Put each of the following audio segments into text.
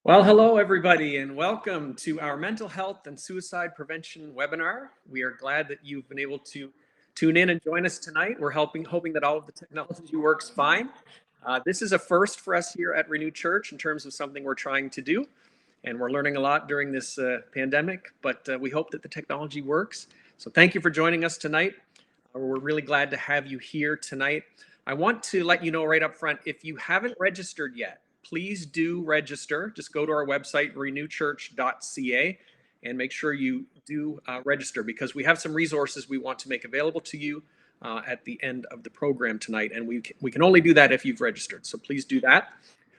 Well, hello everybody, and welcome to our mental health and suicide prevention webinar. We are glad that you've been able to tune in and join us tonight. We're hoping that all of the technology works fine. This is a first for us here at Renew Church in terms of something we're trying to do, and we're learning a lot during this pandemic, but we hope that the technology works. So thank you for joining us tonight. We're really glad to have you here tonight. I want to let you know right up front, if you haven't registered yet, please do register. Just go to our website, renewchurch.ca, and make sure you do register, because we have some resources we want to make available to you at the end of the program tonight. And we can only do that if you've registered. So please do that.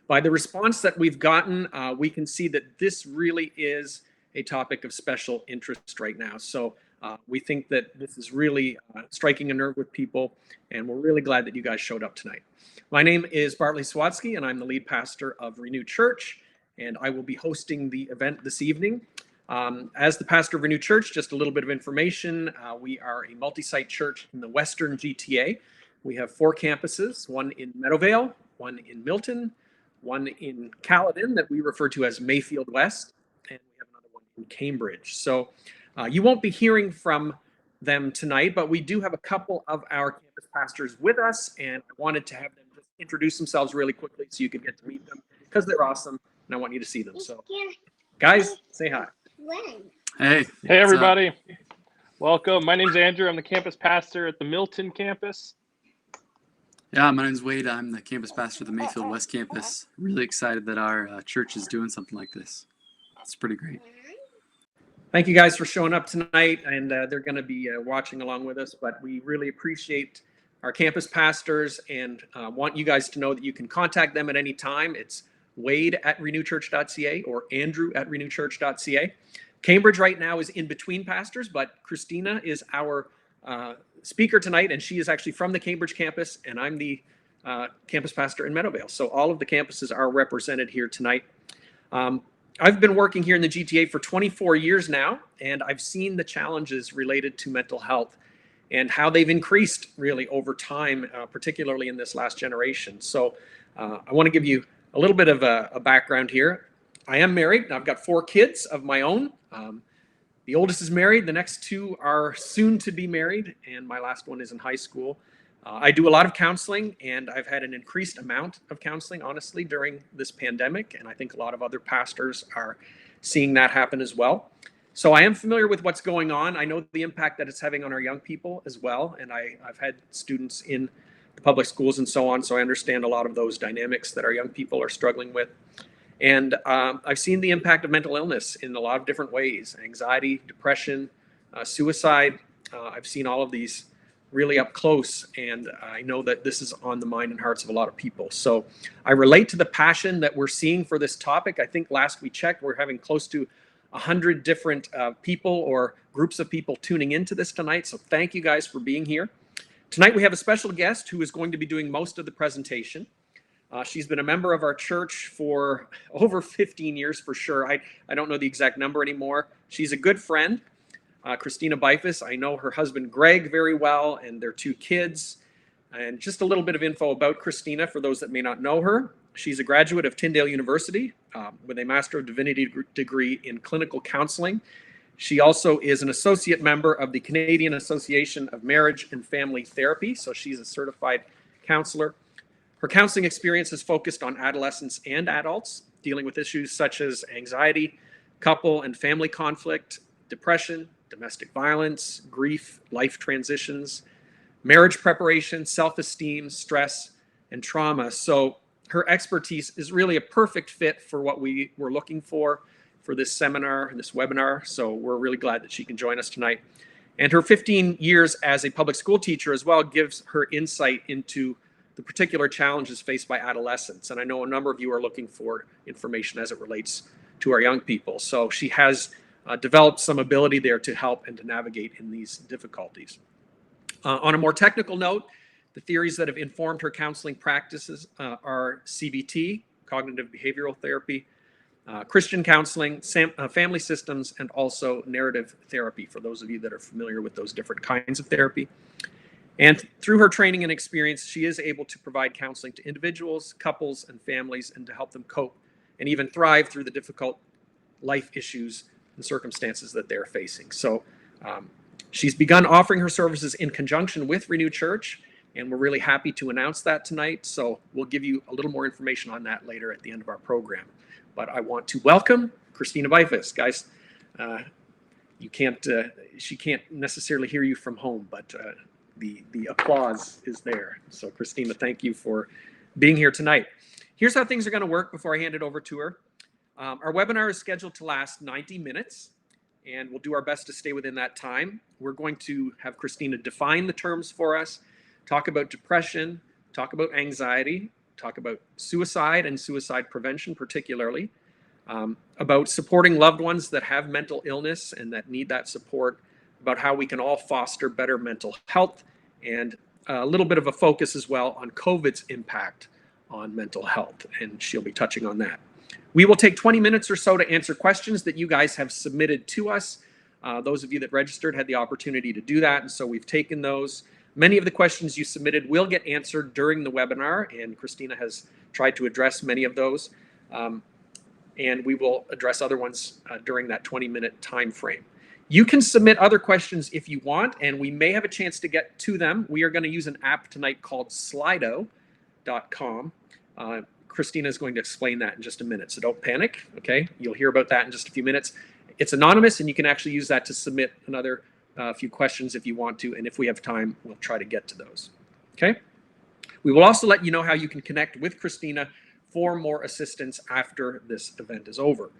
By the response that we've gotten, we can see that this really is a topic of special interest right now. So we think that this is really striking a nerve with people, and we're really glad that you guys showed up tonight. My name is Bartley Swatsky, and I'm the lead pastor of Renew Church, and I will be hosting the event this evening. As the pastor of Renew Church, just a little bit of information. We are a multi-site church in the Western GTA. We have 4 campuses, one in Meadowvale, one in Milton, one in Caledon that we refer to as Mayfield West, and we have another one in Cambridge. So you won't be hearing from them tonight, but we do have a couple of our campus pastors with us, and I wanted to have them just introduce themselves really quickly so you can get to meet them, because they're awesome, and I want you to see them. So, guys, say hi. Hey everybody. Welcome. My name's Andrew. I'm the campus pastor at the Milton campus. Yeah, my name's Wade. I'm the campus pastor of the Mayfield West campus. Really excited that our church is doing something like this. It's pretty great. Thank you guys for showing up tonight, and they're going to be watching along with us, but we really appreciate our campus pastors and want you guys to know that you can contact them at any time. It's wade@renewchurch.ca or andrew@renewchurch.ca. Cambridge right now is in between pastors, but Christina is our speaker tonight, and she is actually from the Cambridge campus, and I'm the campus pastor in Meadowvale. So all of the campuses are represented here tonight. I've been working here in the GTA for 24 years now, and I've seen the challenges related to mental health and how they've increased really over time, particularly in this last generation. So I want to give you a little bit of a background here. I am married, and I've got 4 kids of my own. The oldest is married, the next 2 are soon to be married, and my last one is in high school. I do a lot of counseling, and I've had an increased amount of counseling, honestly, during this pandemic, and I think a lot of other pastors are seeing that happen as well. So I am familiar with what's going on. I know the impact that it's having on our young people as well, and I've had students in the public schools and so on, so I understand a lot of those dynamics that our young people are struggling with. And I've seen the impact of mental illness in a lot of different ways: anxiety, depression, suicide. I've seen all of these really up close, and I know that this is on the mind and hearts of a lot of people. So I relate to the passion that we're seeing for this topic. I think last we checked, we're having close to 100 different people or groups of people tuning into this tonight. So thank you guys for being here. Tonight we have a special guest who is going to be doing most of the presentation. She's been a member of our church for over 15 years for sure. I don't know the exact number anymore. She's a good friend. Christina Baifus. I know her husband Greg very well, and their 2 kids. And just a little bit of info about Christina for those that may not know her. She's a graduate of Tyndale University with a Master of Divinity degree in clinical counseling. She also is an associate member of the Canadian Association of Marriage and Family Therapy, so she's a certified counselor. Her counseling experience is focused on adolescents and adults, dealing with issues such as anxiety, couple and family conflict, depression, domestic violence, grief, life transitions, marriage preparation, self-esteem, stress, and trauma. So her expertise is really a perfect fit for what we were looking for this seminar, this webinar. So we're really glad that she can join us tonight. And her 15 years as a public school teacher as well gives her insight into the particular challenges faced by adolescents. And I know a number of you are looking for information as it relates to our young people. So she has developed some ability there to help and to navigate in these difficulties. On a more technical note, the theories that have informed her counseling practices are CBT, cognitive behavioral therapy, Christian counseling, family systems, and also narrative therapy, for those of you that are familiar with those different kinds of therapy. And through her training and experience, she is able to provide counseling to individuals, couples, and families, and to help them cope and even thrive through the difficult life issues and circumstances that they're facing. So she's begun offering her services in conjunction with Renew Church, and we're really happy to announce that tonight. So we'll give you a little more information on that later at the end of our program. But I want to welcome Christina Baifus. Guys, she can't necessarily hear you from home, but the applause is there. So Christina, thank you for being here tonight. Here's how things are going to work before I hand it over to her. Our webinar is scheduled to last 90 minutes, and we'll do our best to stay within that time. We're going to have Christina define the terms for us, talk about depression, talk about anxiety, talk about suicide and suicide prevention particularly, about supporting loved ones that have mental illness and that need that support, about how we can all foster better mental health, and a little bit of a focus as well on COVID's impact on mental health, and she'll be touching on that. We will take 20 minutes or so to answer questions that you guys have submitted to us. Those of you that registered had the opportunity to do that, and so we've taken those. Many of the questions you submitted will get answered during the webinar, and Christina has tried to address many of those. And we will address other ones during that 20-minute time frame. You can submit other questions if you want, and we may have a chance to get to them. We are going to use an app tonight called Slido.com. Christina is going to explain that in just a minute, so don't panic, okay? You'll hear about that in just a few minutes. It's anonymous, and you can actually use that to submit another few questions if you want to, and if we have time, we'll try to get to those, okay? We will also let you know how you can connect with Christina for more assistance after this event is over.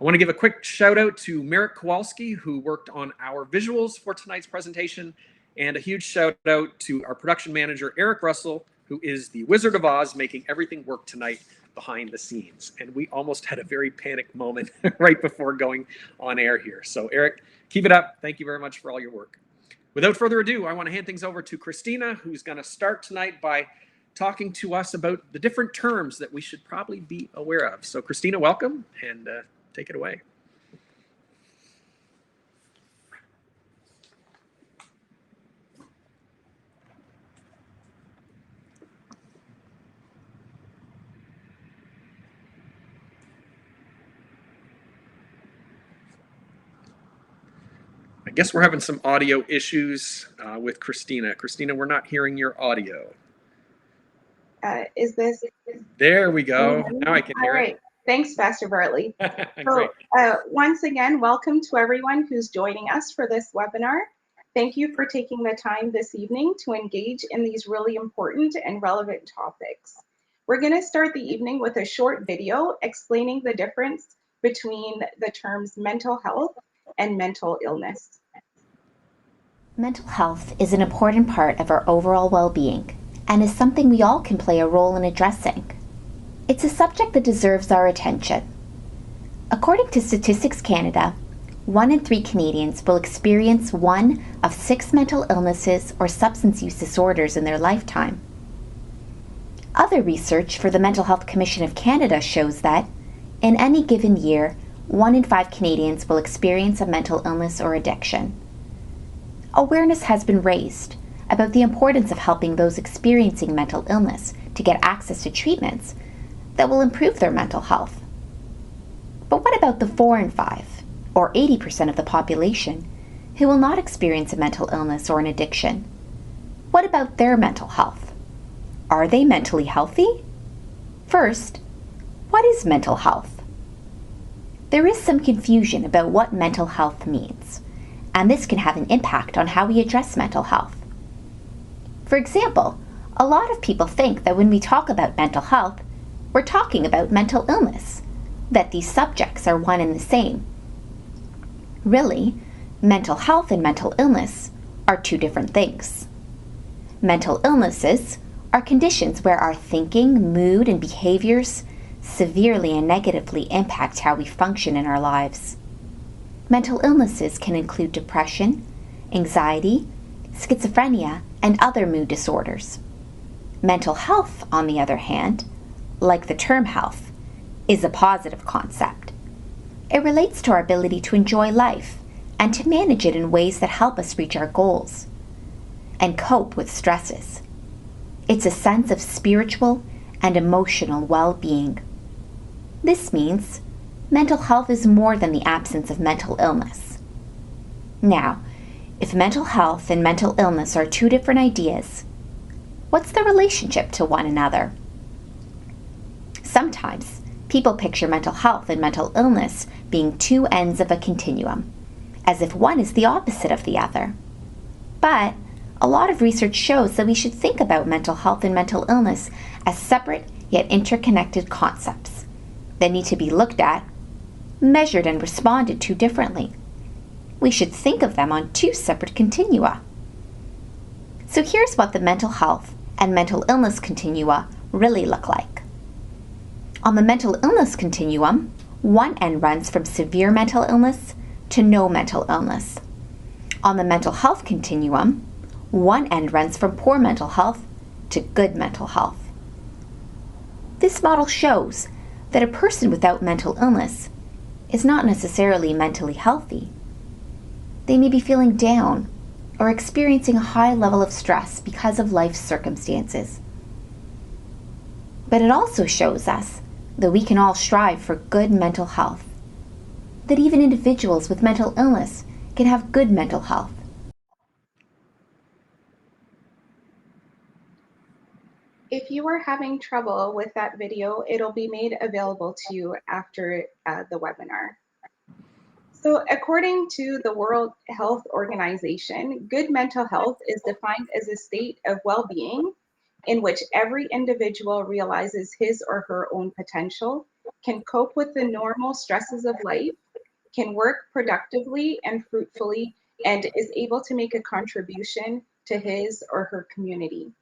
I want to give a quick shout out to Merrick Kowalski, who worked on our visuals for tonight's presentation, and a huge shout out to our production manager, Eric Russell, who is the Wizard of Oz, making everything work tonight behind the scenes. And we almost had a very panicked moment right before going on air here. So Eric, keep it up. Thank you very much for all your work. Without further ado, I want to hand things over to Christina, who's going to start tonight by talking to us about the different terms that we should probably be aware of. So Christina, welcome, and take it away. I guess we're having some audio issues with Christina. Christina, we're not hearing your audio. Is this? There we go. Now I can hear it. All right. Thanks, Pastor Bartley. Great. Once again, welcome to everyone who's joining us for this webinar. Thank you for taking the time this evening to engage in these really important and relevant topics. We're going to start the evening with a short video explaining the difference between the terms mental health and mental illness. Mental health is an important part of our overall well-being and is something we all can play a role in addressing. It's a subject that deserves our attention. According to Statistics Canada, 1 in 3 Canadians will experience one of 6 mental illnesses or substance use disorders in their lifetime. Other research for the Mental Health Commission of Canada shows that, in any given year, 1 in 5 Canadians will experience a mental illness or addiction. Awareness has been raised about the importance of helping those experiencing mental illness to get access to treatments that will improve their mental health. But what about the 4 in 5, or 80% of the population, who will not experience a mental illness or an addiction? What about their mental health? Are they mentally healthy? First, what is mental health? There is some confusion about what mental health means, and this can have an impact on how we address mental health. For example, a lot of people think that when we talk about mental health, we're talking about mental illness, that these subjects are one and the same. Really, mental health and mental illness are 2 different things. Mental illnesses are conditions where our thinking, mood, and behaviors severely and negatively impact how we function in our lives. Mental illnesses can include depression, anxiety, schizophrenia, and other mood disorders. Mental health, on the other hand, like the term health, is a positive concept. It relates to our ability to enjoy life and to manage it in ways that help us reach our goals and cope with stresses. It's a sense of spiritual and emotional well-being. This means mental health is more than the absence of mental illness. Now, if mental health and mental illness are two different ideas, what's the relationship to one another? Sometimes people picture mental health and mental illness being two ends of a continuum, as if one is the opposite of the other. But a lot of research shows that we should think about mental health and mental illness as separate yet interconnected concepts that need to be looked at, measured, and responded to differently. We should think of them on two separate continua. So here's what the mental health and mental illness continua really look like. On the mental illness continuum, one end runs from severe mental illness to no mental illness. On the mental health continuum, one end runs from poor mental health to good mental health. This model shows that a person without mental illness is not necessarily mentally healthy. They may be feeling down or experiencing a high level of stress because of life's circumstances. But it also shows us that we can all strive for good mental health, that even individuals with mental illness can have good mental health. If you are having trouble with that video, it'll be made available to you after the webinar. So according to the World Health Organization, good mental health is defined as a state of well-being in which every individual realizes his or her own potential, can cope with the normal stresses of life, can work productively and fruitfully, and is able to make a contribution to his or her community.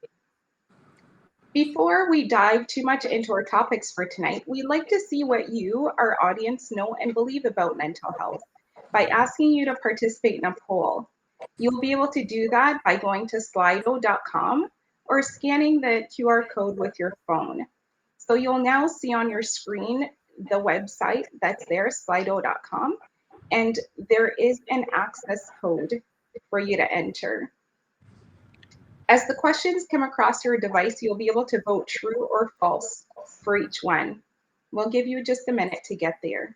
Before we dive too much into our topics for tonight, we'd like to see what you, our audience, know and believe about mental health by asking you to participate in a poll. You'll be able to do that by going to slido.com or scanning the QR code with your phone. So you'll now see on your screen the website that's there, slido.com, and there is an access code for you to enter. As the questions come across your device, you'll be able to vote true or false for each one. We'll give you just a minute to get there.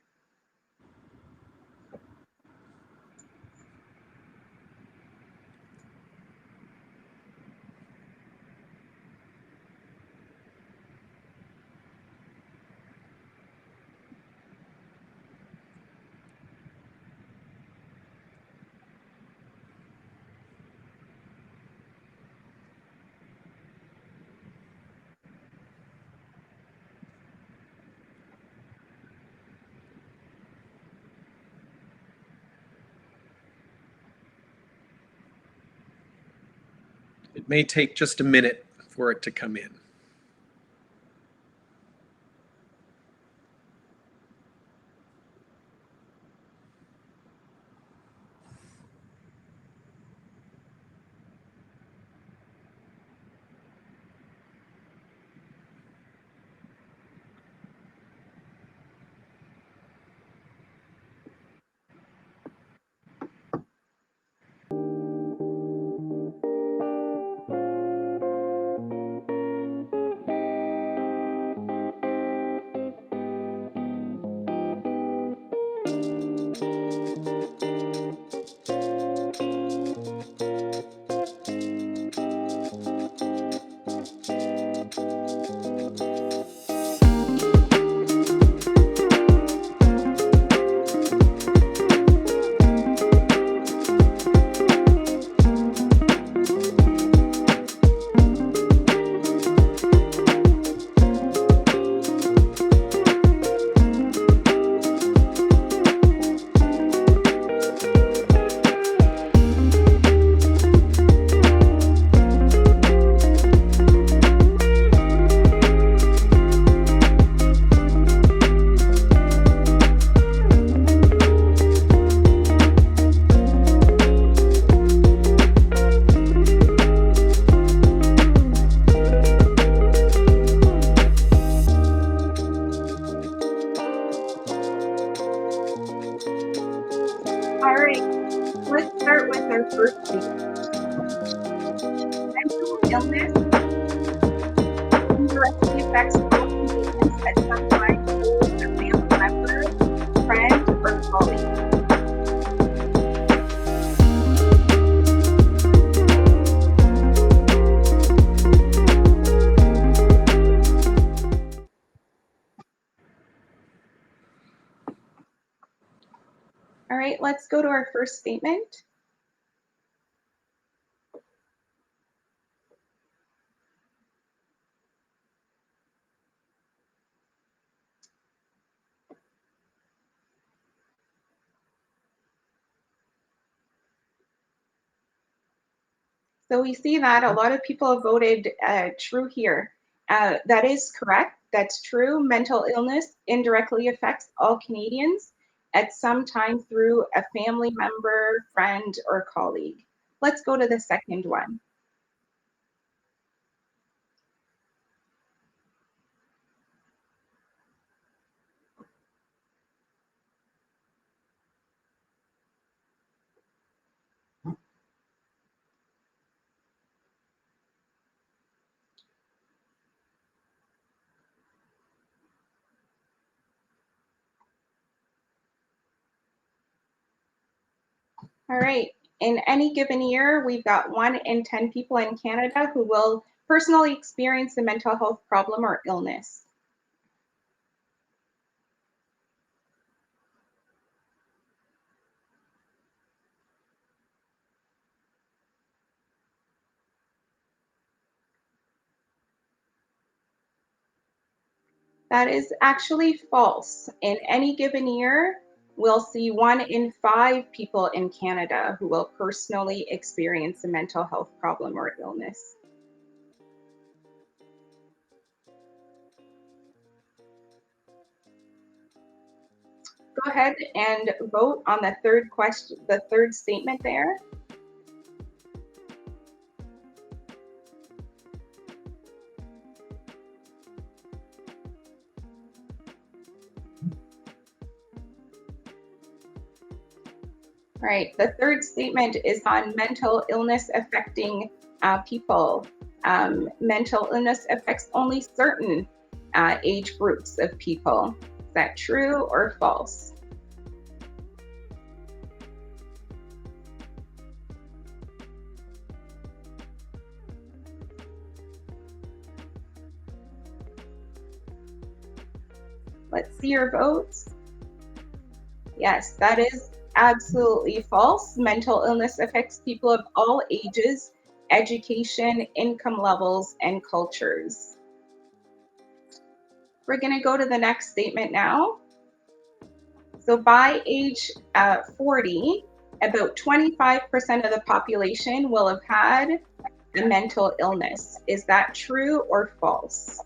It may take just a minute for it to come in. colleagues. All right, let's go to our first statement. So we see that a lot of people have voted true here. That is correct. That's true. Mental illness indirectly affects all Canadians at some time through a family member, friend, or colleague. Let's go to the second one. All right. In any given year, we've got 1 in 10 people in Canada who will personally experience a mental health problem or illness. That is actually false. In any given year, we'll see 1 in 5 people in Canada who will personally experience a mental health problem or illness. Go ahead and vote on the third question, the third statement there. All right, the third statement is on mental illness affecting people. Mental illness affects only certain age groups of people. Is that true or false? Let's see your votes. Yes, that is absolutely false. Mental illness affects people of all ages, education, income levels, and cultures. We're going to go to the next statement now. So by age 40, about 25% of the population will have had a mental illness. Is that true or false?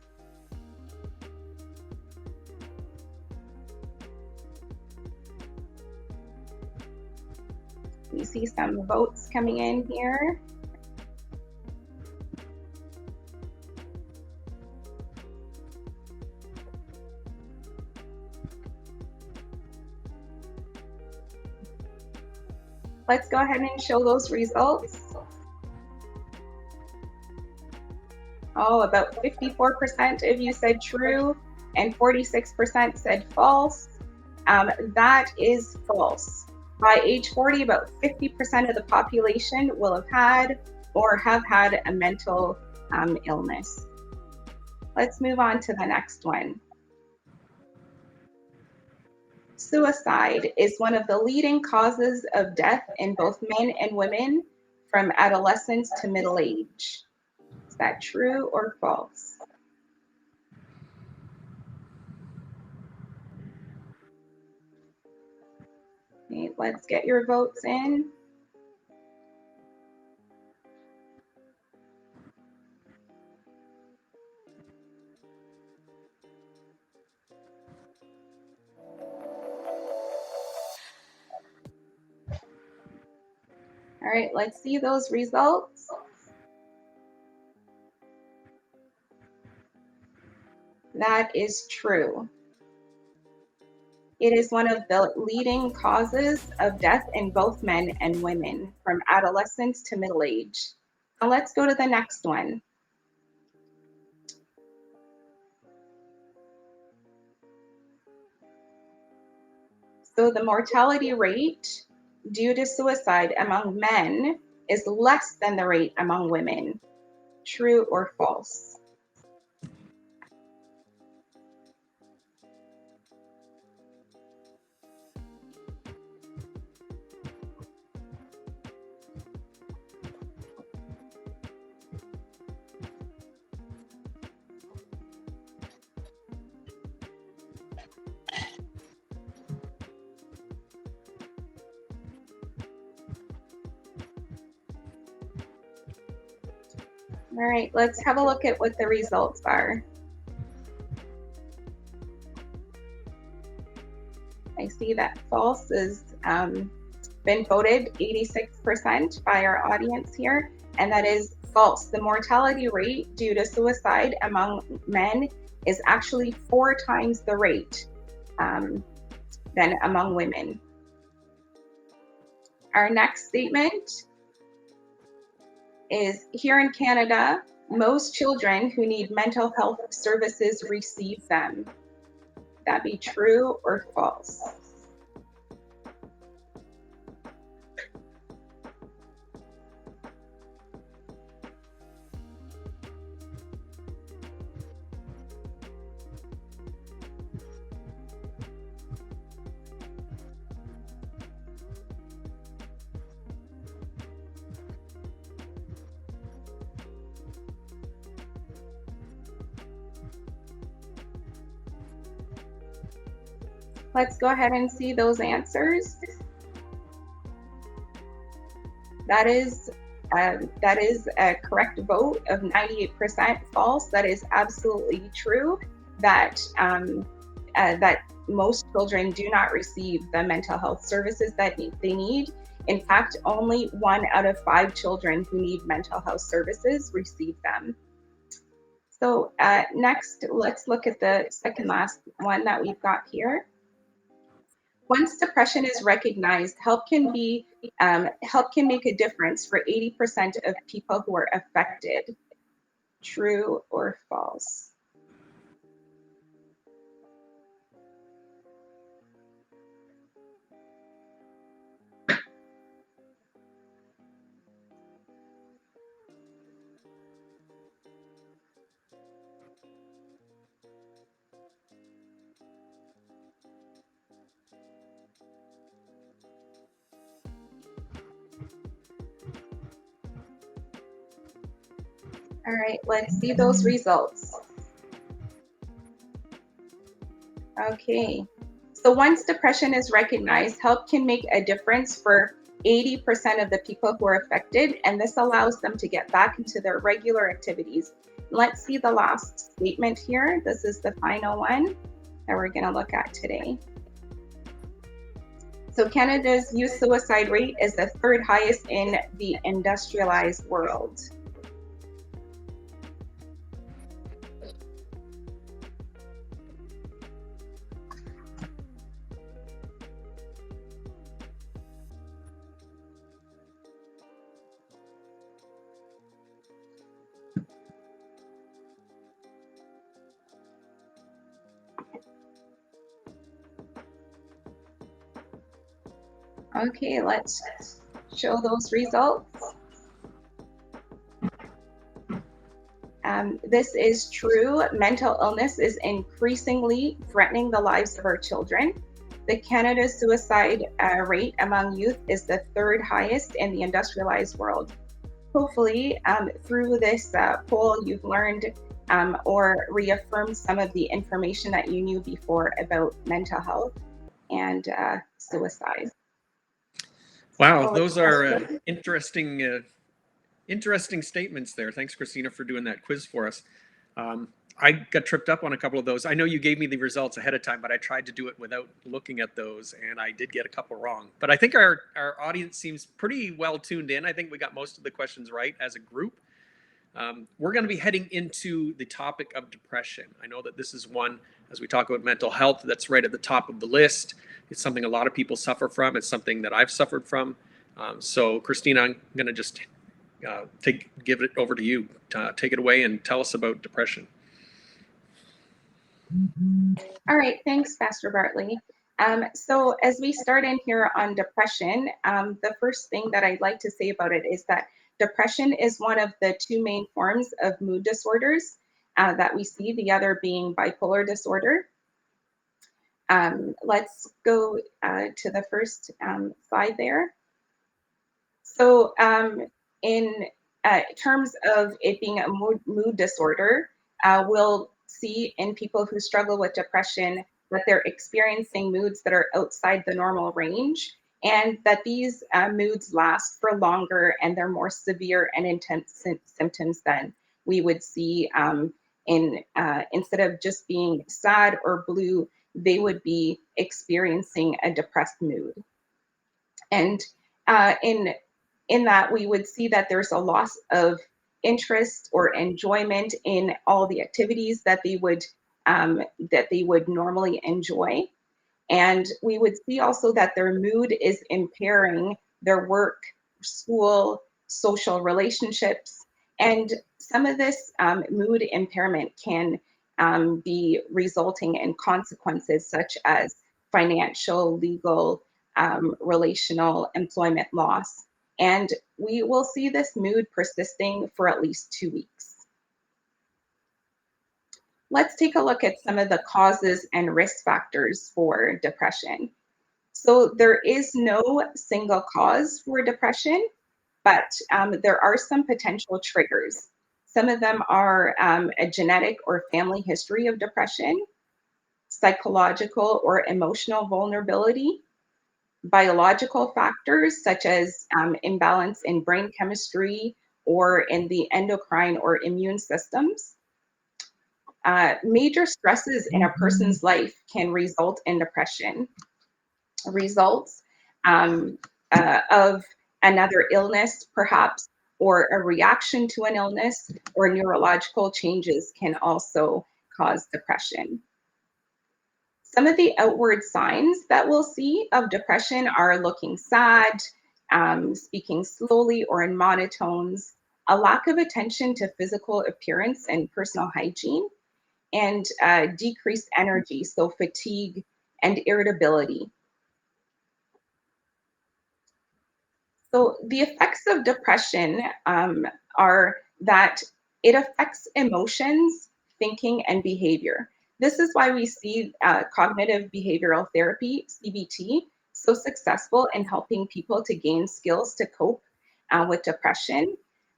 We see some votes coming in here. Let's go ahead and show those results. Oh, about 54% of you said true and 46% said false. That is false. By age 40, about 50% of the population will have had or have had a mental illness. Let's move on to the next one. Suicide is one of the leading causes of death in both men and women from adolescence to middle age. Is that true or false? Okay, let's get your votes in. All right, let's see those results. That is true. It is one of the leading causes of death in both men and women from adolescence to middle age. Now let's go to the next one. So the mortality rate due to suicide among men is less than the rate among women. True or false? All right, let's have a look at what the results are. I see that false has been voted 86% by our audience here, and that is false. The mortality rate due to suicide among men is actually 4 times the rate than among women. Our next statement is, here in Canada, most children who need mental health services receive them. That be true or false? Let's go ahead and see those answers. That is a correct vote of 98% false. That is absolutely true that that most children do not receive the mental health services that they need. In fact, only 1 out of 5 children who need mental health services receive them. So next, let's look at the second last one that we've got here. Once depression is recognized, help can make a difference for 80% of people who are affected. True or false? All right, let's see those results. Okay, so once depression is recognized, help can make a difference for 80% of the people who are affected, and this allows them to get back into their regular activities. Let's see the last statement here. This is the final one that we're going to look at today. So Canada's youth suicide rate is the 3rd highest in the industrialized world. Okay, let's show those results. This is true. Mental illness is increasingly threatening the lives of our children. The Canada's suicide rate among youth is the 3rd highest in the industrialized world. Hopefully, through this poll, you've learned or reaffirmed some of the information that you knew before about mental health and suicide. Wow, those are interesting statements there. Thanks, Christina, for doing that quiz for us. I got tripped up on a couple of those. I know you gave me the results ahead of time, but I tried to do it without looking at those, and I did get a couple wrong. But I think our audience seems pretty well tuned in. I think we got most of the questions right as a group. We're going to be heading into the topic of depression. I know that this is one, as we talk about mental health, that's right at the top of the list. It's something a lot of people suffer from. It's something that I've suffered from. So, Christina, I'm going to just give it over to you. Take it away and tell us about depression. All right, thanks, Pastor Bartley. So as we start in here on depression, the first thing that I'd like to say about it is that depression is one of the two main forms of mood disorders that we see, the other being bipolar disorder. Let's go to the first slide there. So in terms of it being a mood disorder, we'll see in people who struggle with depression that they're experiencing moods that are outside the normal range, and that these moods last for longer and they're more severe and intense symptoms than we would see instead of just being sad or blue, they would be experiencing a depressed mood. And in that, we would see that there's a loss of interest or enjoyment in all the activities that they would normally enjoy. And we would see also that their mood is impairing their work, school, social relationships. And some of this mood impairment can be resulting in consequences such as financial, legal, relational, employment loss. And we will see this mood persisting for at least 2 weeks. Let's take a look at some of the causes and risk factors for depression. So there is no single cause for depression, but there are some potential triggers. Some of them are a genetic or family history of depression, psychological or emotional vulnerability, biological factors such as imbalance in brain chemistry or in the endocrine or immune systems. Major stresses in a person's life can result in depression. Results of another illness, perhaps, or a reaction to an illness, or neurological changes can also cause depression. Some of the outward signs that we'll see of depression are looking sad, speaking slowly or in monotones, a lack of attention to physical appearance and personal hygiene, and decreased energy, so fatigue and irritability. So the effects of depression are that it affects emotions, thinking, and behavior. This is why we see cognitive behavioral therapy, CBT, so successful in helping people to gain skills to cope with depression.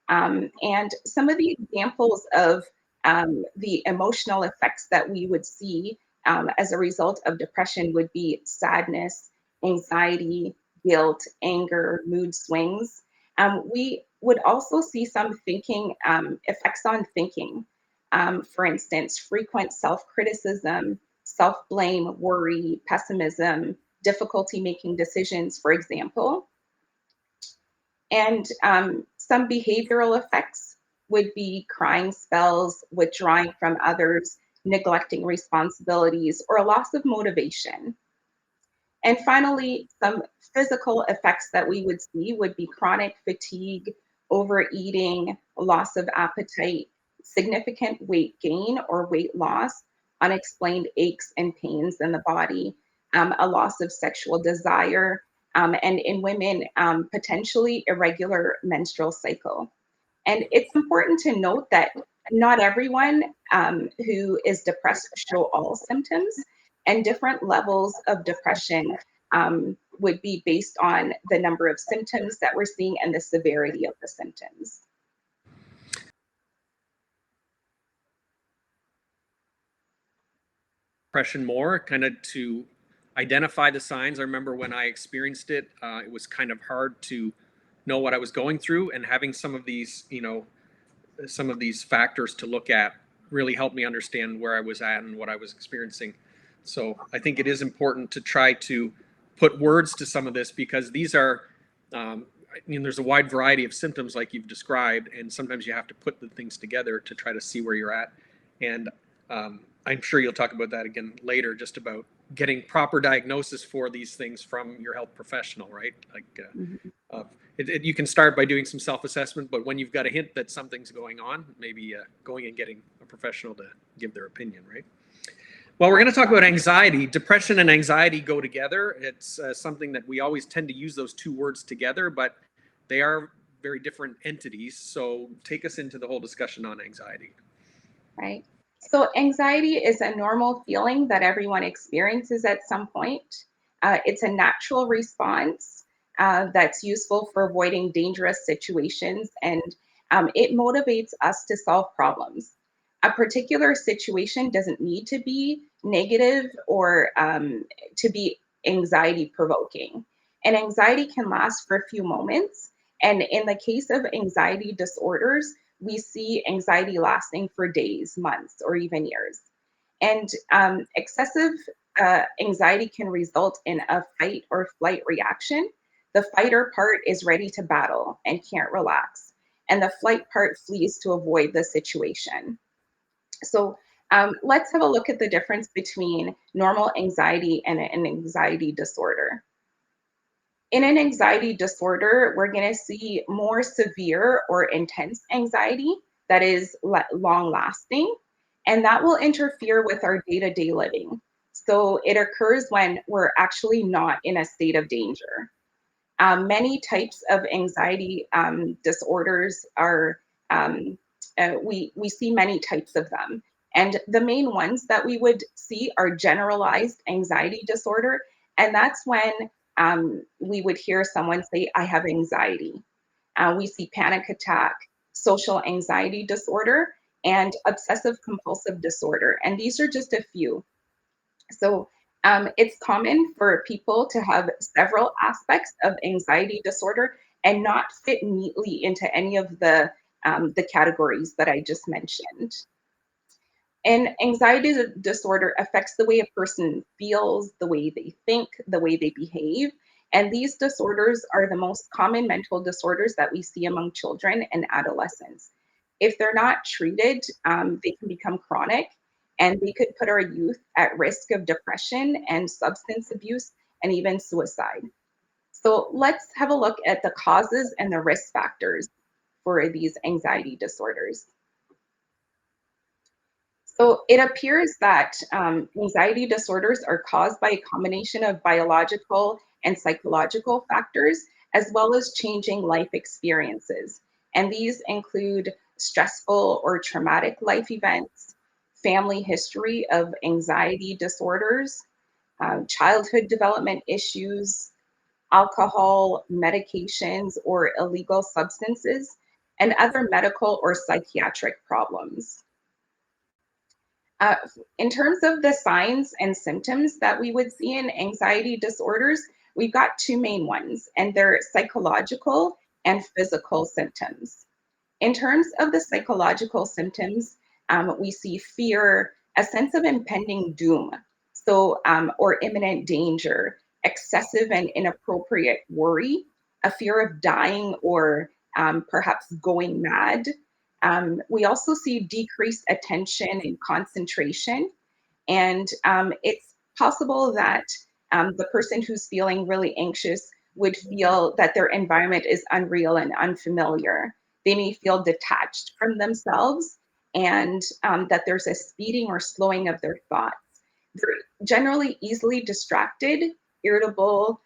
And some of the examples of the emotional effects that we would see as a result of depression would be sadness, anxiety, guilt, anger, mood swings. We would also see some thinking effects on thinking. For instance, frequent self-criticism, self-blame, worry, pessimism, difficulty making decisions, for example. And some behavioral effects would be crying spells, withdrawing from others, neglecting responsibilities, or a loss of motivation. And finally, some physical effects that we would see would be chronic fatigue, overeating, loss of appetite, significant weight gain or weight loss, unexplained aches and pains in the body, a loss of sexual desire, and in women, potentially irregular menstrual cycle. And it's important to note that not everyone who is depressed show all symptoms, and different levels of depression would be based on the number of symptoms that we're seeing and the severity of the symptoms. Depression more, kind of to identify the signs. I remember when I experienced it, it was kind of hard to know what I was going through, and having some of these, some of these factors to look at really helped me understand where I was at and what I was experiencing. So I think it is important to try to put words to some of this, because these are, there's a wide variety of symptoms like you've described, and sometimes you have to put the things together to try to see where you're at. And I'm sure you'll talk about that again later, just about getting proper diagnosis for these things from your health professional, right? Like you can start by doing some self-assessment, but when you've got a hint that something's going on, maybe going and getting a professional to give their opinion, right? Well, we're going to talk about anxiety. Depression and anxiety go together. It's something that we always tend to use those two words together, but they are very different entities. So take us into the whole discussion on anxiety. Right. So anxiety is a normal feeling that everyone experiences at some point. It's a natural response that's useful for avoiding dangerous situations, and it motivates us to solve problems. A particular situation doesn't need to be negative or to be anxiety provoking. And anxiety can last for a few moments. And in the case of anxiety disorders, we see anxiety lasting for days, months, or even years. And excessive anxiety can result in a fight or flight reaction. The fighter part is ready to battle and can't relax, and the flight part flees to avoid the situation. So let's have a look at the difference between normal anxiety and an anxiety disorder. In an anxiety disorder, we're going to see more severe or intense anxiety that is long lasting, and that will interfere with our day-to-day living. So it occurs when we're actually not in a state of danger. Many types of anxiety disorders are, we see many types of them. And the main ones that we would see are generalized anxiety disorder. And that's when we would hear someone say, I have anxiety. We see panic attack, social anxiety disorder, and obsessive compulsive disorder. And these are just a few. So it's common for people to have several aspects of anxiety disorder and not fit neatly into any of the categories that I just mentioned. And anxiety disorder affects the way a person feels, the way they think, the way they behave. And these disorders are the most common mental disorders that we see among children and adolescents. If they're not treated, they can become chronic, and they could put our youth at risk of depression and substance abuse and even suicide. So let's have a look at the causes and the risk factors for these anxiety disorders. So it appears that anxiety disorders are caused by a combination of biological and psychological factors, as well as changing life experiences. And these include stressful or traumatic life events, family history of anxiety disorders, childhood development issues, alcohol, medications, or illegal substances, and other medical or psychiatric problems. In terms of the signs and symptoms that we would see in anxiety disorders, we've got two main ones, and they're psychological and physical symptoms. In terms of the psychological symptoms, we see fear, a sense of impending doom, so or imminent danger, excessive and inappropriate worry, a fear of dying or perhaps going mad. We also see decreased attention and concentration, and it's possible that the person who's feeling really anxious would feel that their environment is unreal and unfamiliar. They may feel detached from themselves, and that there's a speeding or slowing of their thoughts. They're generally easily distracted, irritable,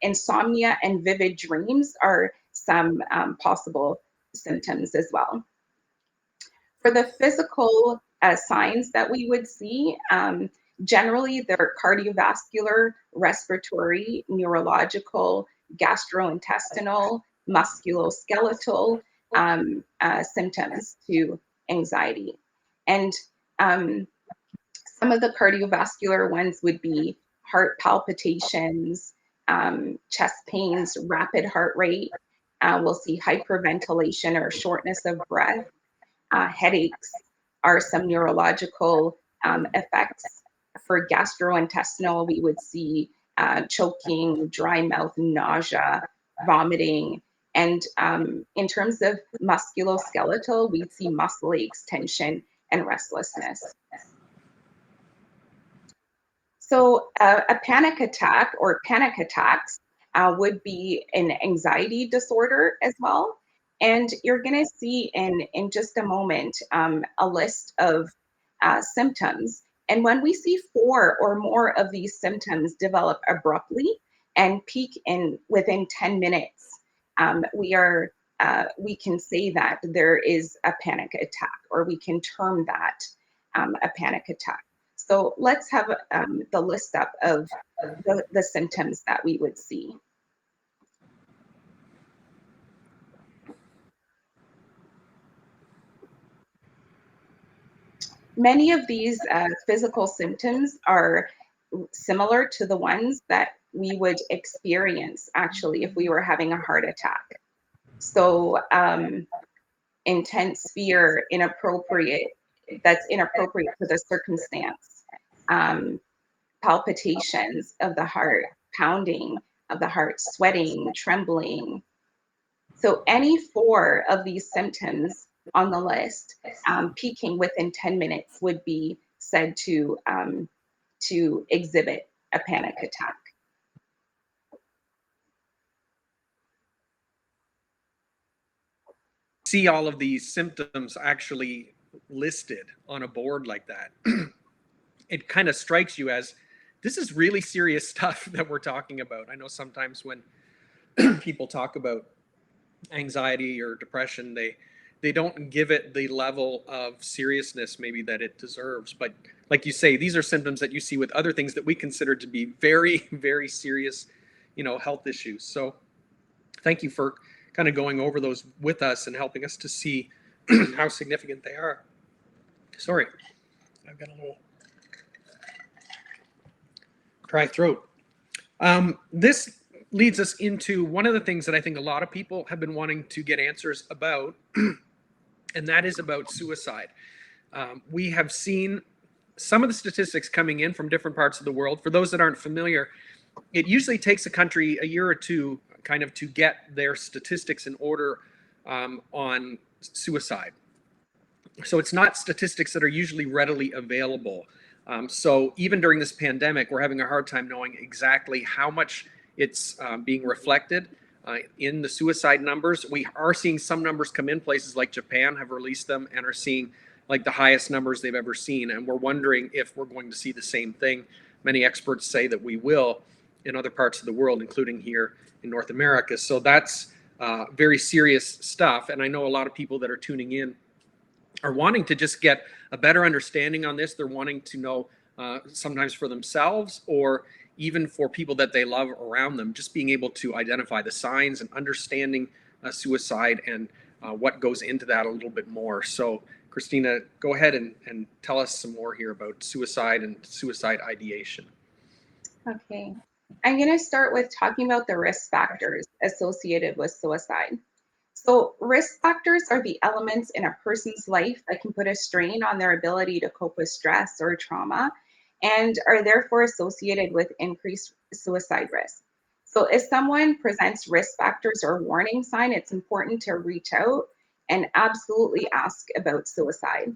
insomnia, and vivid dreams are some possible symptoms as well. For the physical signs that we would see, generally they're cardiovascular, respiratory, neurological, gastrointestinal, musculoskeletal symptoms to anxiety. And some of the cardiovascular ones would be heart palpitations, chest pains, rapid heart rate. We'll see hyperventilation or shortness of breath. Headaches are some neurological effects. For gastrointestinal, we would see choking, dry mouth, nausea, vomiting. And in terms of musculoskeletal, we'd see muscle aches, tension, and restlessness. So a panic attack or panic attacks would be an anxiety disorder as well. And you're going to see in just a moment a list of symptoms. And when we see 4 or more of these symptoms develop abruptly and peak within 10 minutes, we can say that there is a panic attack, or we can term that a panic attack. So let's have the list up of the symptoms that we would see. Many of these physical symptoms are similar to the ones that we would experience actually if we were having a heart attack. So intense fear, that's inappropriate for the circumstance. Palpitations of the heart, pounding of the heart, sweating, trembling. So any 4 of these symptoms on the list peaking within 10 minutes would be said to exhibit a panic attack. See all of these symptoms actually listed on a board like that. It kind of strikes you as, this is really serious stuff that we're talking about. I know sometimes when people talk about anxiety or depression, they don't give it the level of seriousness maybe that it deserves. But like you say, these are symptoms that you see with other things that we consider to be very, very serious, health issues. So thank you for kind of going over those with us and helping us to see how significant they are. Sorry, I've got a little dry throat. This leads us into one of the things that I think a lot of people have been wanting to get answers about, and that is about suicide. We have seen some of the statistics coming in from different parts of the world. For those that aren't familiar, it usually takes a country a year or two kind of to get their statistics in order on suicide. So it's not statistics that are usually readily available. So even during this pandemic, we're having a hard time knowing exactly how much it's being reflected in the suicide numbers. We are seeing some numbers come in. Places like Japan have released them and are seeing like the highest numbers they've ever seen. And we're wondering if we're going to see the same thing. Many experts say that we will in other parts of the world, including here in North America. So that's very serious stuff. And I know a lot of people that are tuning in are wanting to just get a better understanding on this. They're wanting to know sometimes for themselves or even for people that they love around them, just being able to identify the signs and understanding suicide and what goes into that a little bit more. So Christina, go ahead and tell us some more here about suicide and suicide ideation. Okay. I'm going to start with talking about the risk factors associated with suicide. So risk factors are the elements in a person's life that can put a strain on their ability to cope with stress or trauma and are therefore associated with increased suicide risk. So if someone presents risk factors or warning sign, it's important to reach out and absolutely ask about suicide.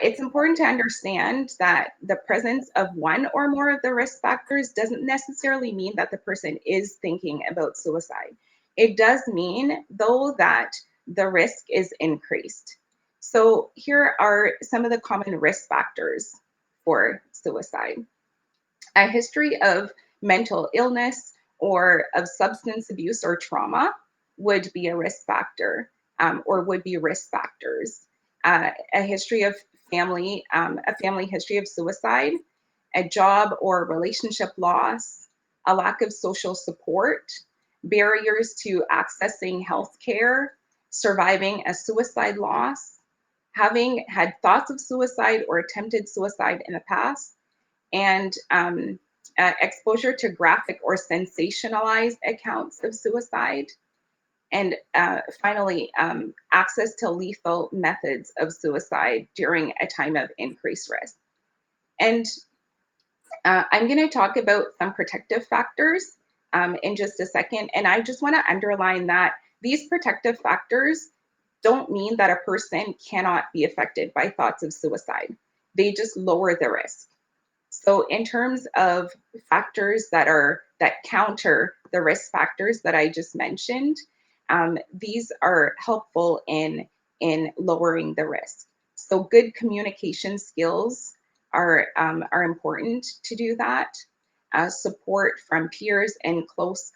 It's important to understand that the presence of one or more of the risk factors doesn't necessarily mean that the person is thinking about suicide. It does mean, though, that the risk is increased. So here are some of the common risk factors for suicide. A history of mental illness or of substance abuse or trauma would be a risk factor or would be risk factors. A history of a family history of suicide, a job or relationship loss, a lack of social support, barriers to accessing health care, surviving a suicide loss, having had thoughts of suicide or attempted suicide in the past, and exposure to graphic or sensationalized accounts of suicide. And finally, access to lethal methods of suicide during a time of increased risk. And I'm going to talk about some protective factors in just a second. And I just want to underline that these protective factors don't mean that a person cannot be affected by thoughts of suicide. They just lower the risk. So in terms of factors that counter the risk factors that I just mentioned, these are helpful in lowering the risk. So good communication skills are important to do that. Support from peers and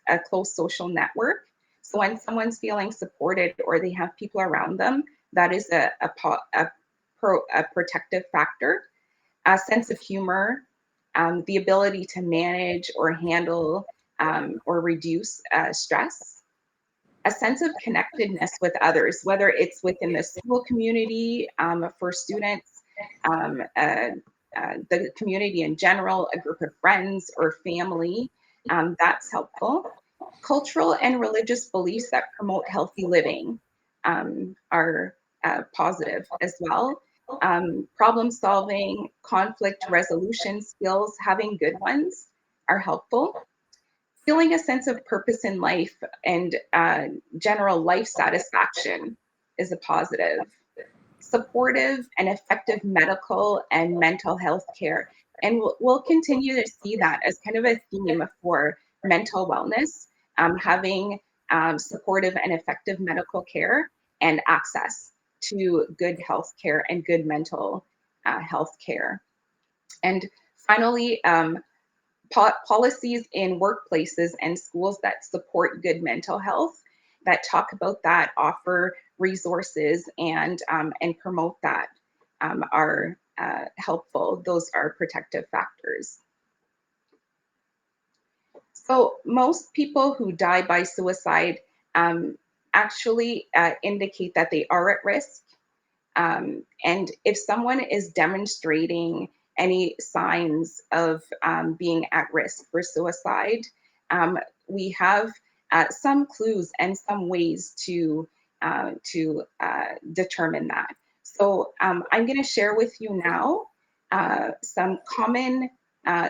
a close social network. So when someone's feeling supported or they have people around them, that is a protective factor. A sense of humor, the ability to manage or handle or reduce stress, a sense of connectedness with others, whether it's within the school community for students, the community in general, a group of friends or family, that's helpful. Cultural and religious beliefs that promote healthy living are positive as well. Problem solving, conflict resolution skills, having good ones are helpful. Feeling a sense of purpose in life and general life satisfaction is a positive. Supportive and effective medical and mental health care. And we'll continue to see that as kind of a theme for mental wellness, having supportive and effective medical care and access to good health care and good mental health care. And finally, policies in workplaces and schools that support good mental health, that talk about that, offer resources and promote that are helpful. Those are protective factors. So most people who die by suicide actually indicate that they are at risk. And if someone is demonstrating any signs of being at risk for suicide, we have some clues and some ways to determine that. So I'm going to share with you now some common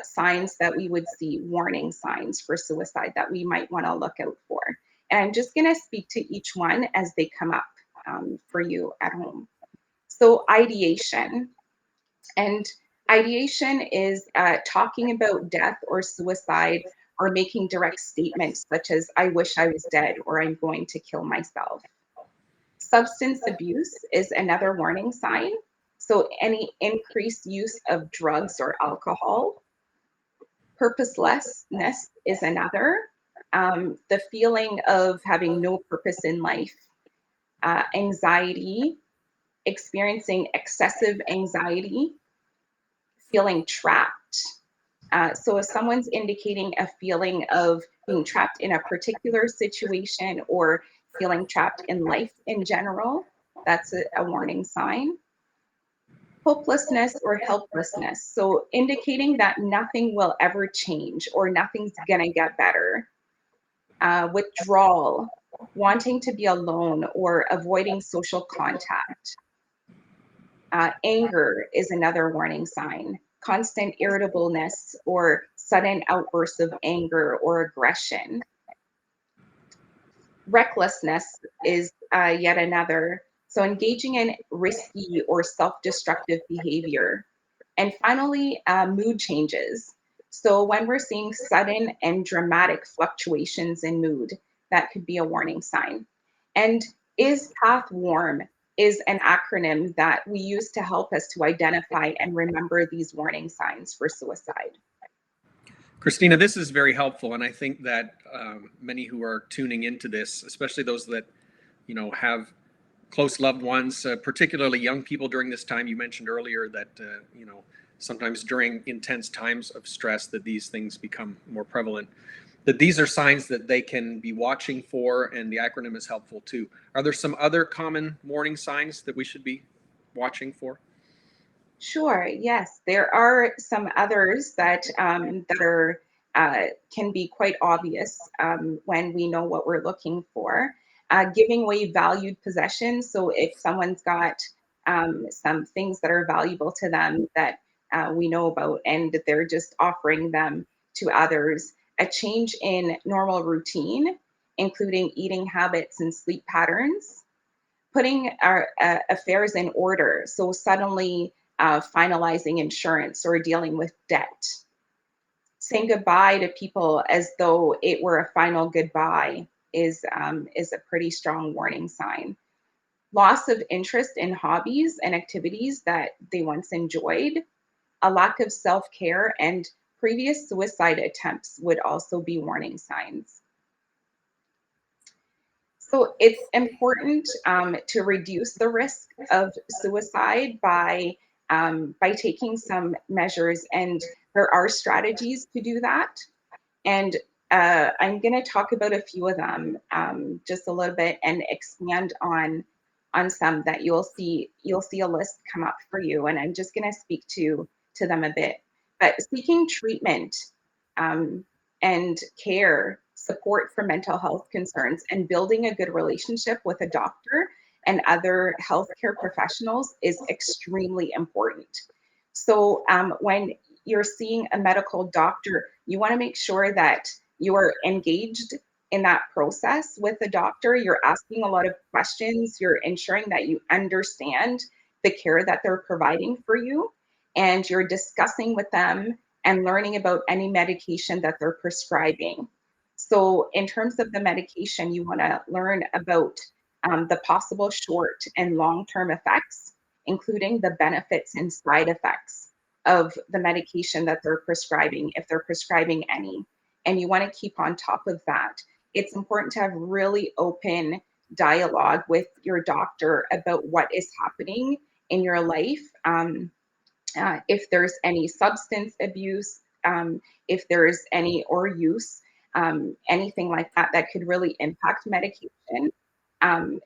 signs that we would see, warning signs for suicide that we might want to look out for. And I'm just going to speak to each one as they come up for you at home. So ideation. And ideation is talking about death or suicide or making direct statements such as, I wish I was dead, or I'm going to kill myself. Substance abuse is another warning sign. So any increased use of drugs or alcohol. Purposelessness is another. The feeling of having no purpose in life. Anxiety, experiencing excessive anxiety, feeling trapped. So if someone's indicating a feeling of being trapped in a particular situation or feeling trapped in life in general, that's a warning sign. Hopelessness or helplessness. So indicating that nothing will ever change or nothing's gonna get better. Withdrawal, wanting to be alone or avoiding social contact. Anger is another warning sign. Constant irritableness or sudden outbursts of anger or aggression. Recklessness is yet another. So engaging in risky or self-destructive behavior. And finally, mood changes. So when we're seeing sudden and dramatic fluctuations in mood, that could be a warning sign. And is path warm is an acronym that we use to help us to identify and remember these warning signs for suicide. Christina, this is very helpful, and I think that many who are tuning into this, especially those that have close loved ones, particularly young people during this time, you mentioned earlier that sometimes during intense times of stress that these things become more prevalent, that these are signs that they can be watching for, and the acronym is helpful too. Are there some other common warning signs that we should be watching for? Sure, yes. There are some others that can be quite obvious when we know what we're looking for. Giving away valued possessions. So if someone's got some things that are valuable to them that we know about and that they're just offering them to others. A change in normal routine, including eating habits and sleep patterns. Putting our affairs in order. So suddenly finalizing insurance or dealing with debt. Saying goodbye to people as though it were a final goodbye is a pretty strong warning sign. Loss of interest in hobbies and activities that they once enjoyed. A lack of self-care and previous suicide attempts would also be warning signs. So it's important to reduce the risk of suicide by taking some measures, and there are strategies to do that. And I'm going to talk about a few of them just a little bit and expand on some that you'll see a list come up for you, and I'm just going to speak to them a bit. But seeking treatment and care, support for mental health concerns, and building a good relationship with a doctor and other healthcare professionals is extremely important. So when you're seeing a medical doctor, you want to make sure that you are engaged in that process with the doctor. You're asking a lot of questions. You're ensuring that you understand the care that they're providing for you, and you're discussing with them and learning about any medication that they're prescribing. So in terms of the medication, you want to learn about the possible short and long-term effects, including the benefits and side effects of the medication that they're prescribing, if they're prescribing any. And you want to keep on top of that. It's important to have really open dialogue with your doctor about what is happening in your life. If there's any substance abuse, if there's any or use, anything like that that could really impact medication.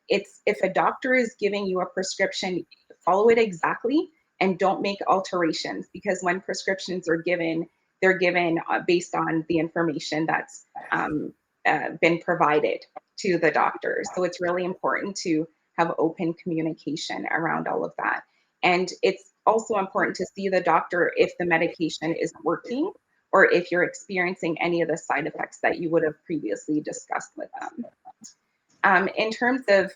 If a doctor is giving you a prescription, follow it exactly and don't make alterations, because when prescriptions are given, they're given based on the information that's been provided to the doctor. So it's really important to have open communication around all of that. And it's also important to see the doctor if the medication is working or if you're experiencing any of the side effects that you would have previously discussed with them. In terms of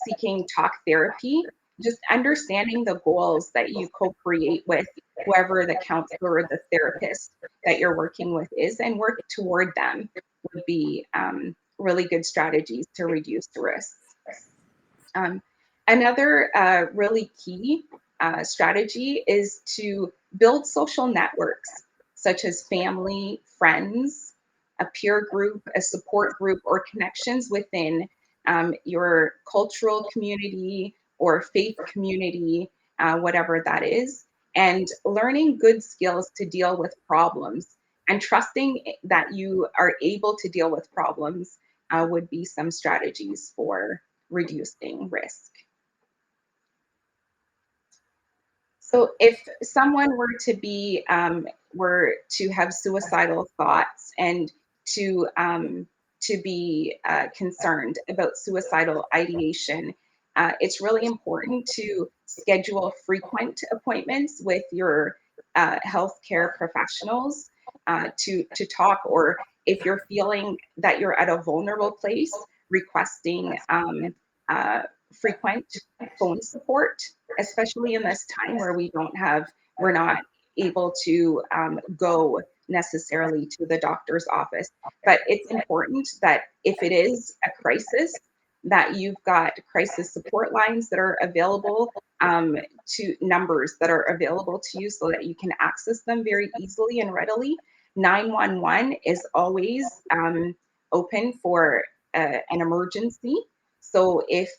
seeking talk therapy, just understanding the goals that you co-create with whoever the counselor or the therapist that you're working with is, and work toward them would be really good strategies to reduce the risks. Another really key strategy is to build social networks, such as family, friends, a peer group, a support group, or connections within your cultural community or faith community, whatever that is, and learning good skills to deal with problems and trusting that you are able to deal with problems would be some strategies for reducing risk. So if someone were to have suicidal thoughts and to be concerned about suicidal ideation, it's really important to schedule frequent appointments with your healthcare professionals to talk, or if you're feeling that you're at a vulnerable place, requesting frequent phone support, especially in this time where we're not able to go necessarily to the doctor's office. But it's important that if it is a crisis, that you've got crisis support lines that are available, to numbers that are available to you so that you can access them very easily and readily. 911 is always open for an emergency. So if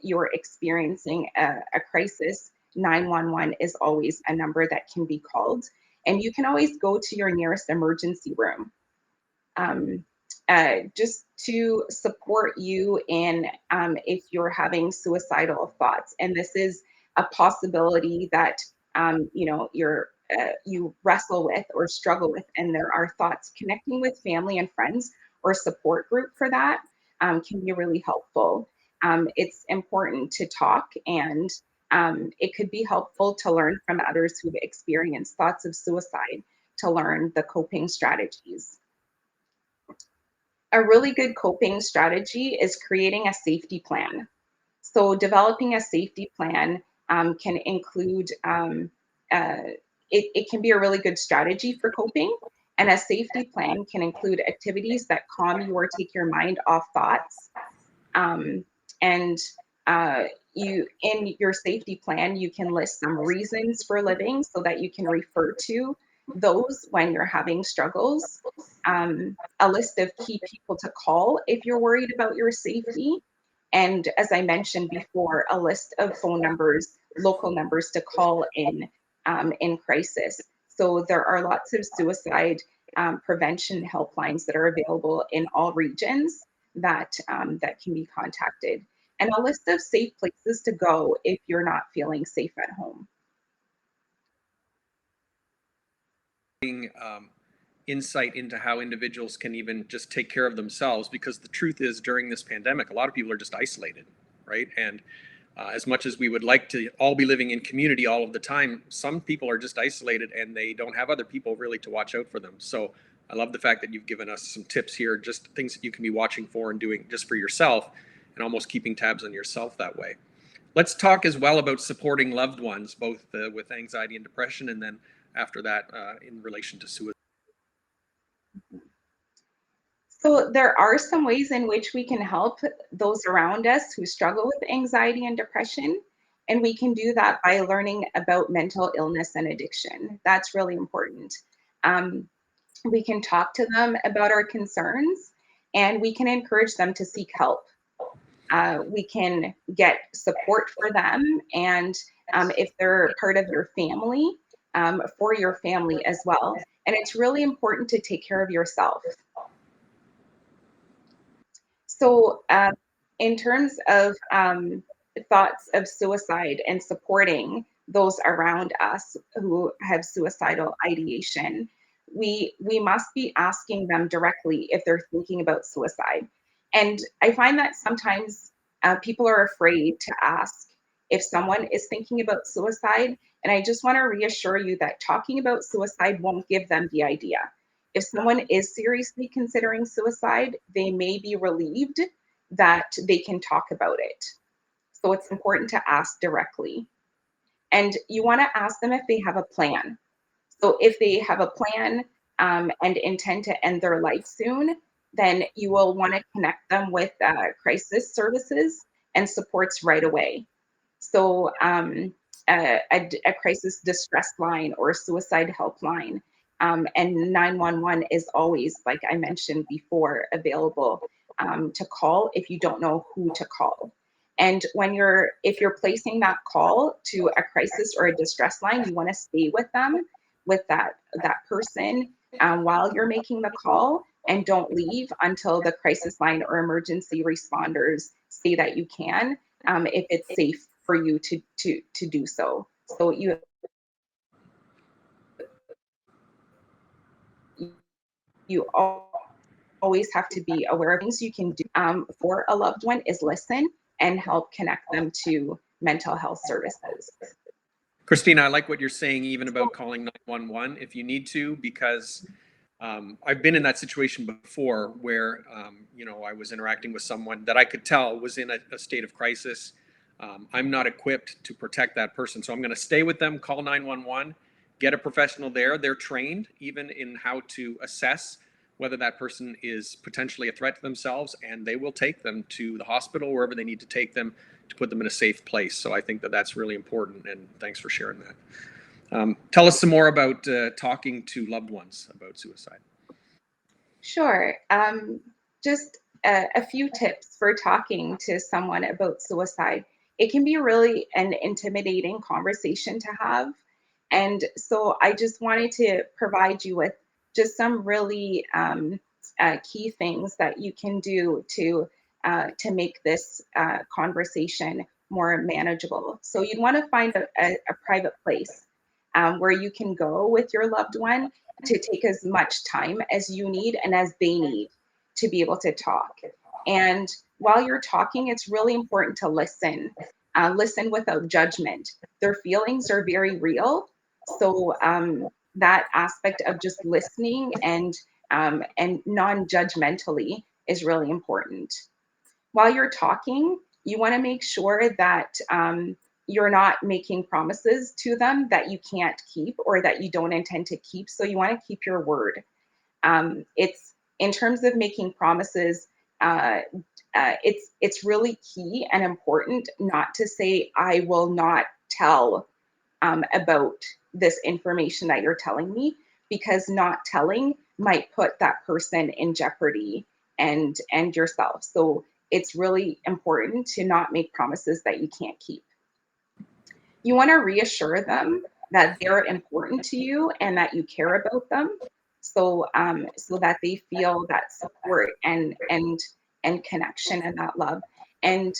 you're experiencing a crisis, 911 is always a number that can be called. And you can always go to your nearest emergency room just to support you in if you're having suicidal thoughts. And this is a possibility that you wrestle with or struggle with, and there are thoughts. Connecting with family and friends or support group for that can be really helpful. It's important to talk, and it could be helpful to learn from others who've experienced thoughts of suicide to learn the coping strategies. A really good coping strategy is creating a safety plan. So developing a safety plan can include, it can be a really good strategy for coping. And a safety plan can include activities that calm you or take your mind off thoughts. in your safety plan, you can list some reasons for living so that you can refer to those when you're having struggles. A list of key people to call if you're worried about your safety. And as I mentioned before, a list of phone numbers, local numbers to call in crisis. So there are lots of suicide prevention helplines that are available in all regions that can be contacted, and a list of safe places to go if you're not feeling safe at home. Insight into how individuals can even just take care of themselves, because the truth is, during this pandemic, a lot of people are just isolated, right? And as much as we would like to all be living in community all of the time, some people are just isolated and they don't have other people really to watch out for them. So I love the fact that you've given us some tips here, just things that you can be watching for and doing just for yourself, and almost keeping tabs on yourself that way. Let's talk as well about supporting loved ones, both with anxiety and depression, and then after that in relation to suicide. So there are some ways in which we can help those around us who struggle with anxiety and depression. And we can do that by learning about mental illness and addiction. That's really important. We can talk to them about our concerns, and we can encourage them to seek help. We can get support for them, and if they're part of your family, for your family as well. And it's really important to take care of yourself. So in terms of thoughts of suicide and supporting those around us who have suicidal ideation, we must be asking them directly if they're thinking about suicide. And I find that sometimes people are afraid to ask if someone is thinking about suicide. And I just want to reassure you that talking about suicide won't give them the idea. If someone is seriously considering suicide, they may be relieved that they can talk about it. So it's important to ask directly. And you want to ask them if they have a plan. So if they have a plan and intend to end their life soon, then you will want to connect them with crisis services and supports right away. So a crisis distress line or suicide helpline. And 911 is always, like I mentioned before, available to call if you don't know who to call. And if you're placing that call to a crisis or a distress line, you want to stay with them, with that person while you're making the call, and don't leave until the crisis line or emergency responders say that you can, if it's safe for you to do so. So you always have to be aware of things you can do for a loved one is listen and help connect them to mental health services. Christina, I like what you're saying, even about calling 911 if you need to, because I've been in that situation before where, I was interacting with someone that I could tell was in a state of crisis. I'm not equipped to protect that person. So I'm going to stay with them, call 911, get a professional there. They're trained even in how to assess whether that person is potentially a threat to themselves, and they will take them to the hospital, wherever they need to take them, to put them in a safe place. So I think that that's really important, and thanks for sharing that. Tell us some more about talking to loved ones about suicide. Sure. Just a few tips for talking to someone about suicide. It can be really an intimidating conversation to have. And so I just wanted to provide you with just some really key things that you can do to make this conversation more manageable. So you'd want to find a private place where you can go with your loved one to take as much time as you need and as they need to be able to talk. And while you're talking, it's really important to listen. Listen without judgment. Their feelings are very real. So that aspect of just listening and non-judgmentally is really important. While you're talking, you want to make sure that you're not making promises to them that you can't keep or that you don't intend to keep. So you want to keep your word. It's in terms of making promises, it's really key and important not to say, I will not tell about this information that you're telling me, because not telling might put that person in jeopardy and yourself. So it's really important to not make promises that you can't keep. You want to reassure them that they're important to you and that you care about them, so so that they feel that support and connection and that love. And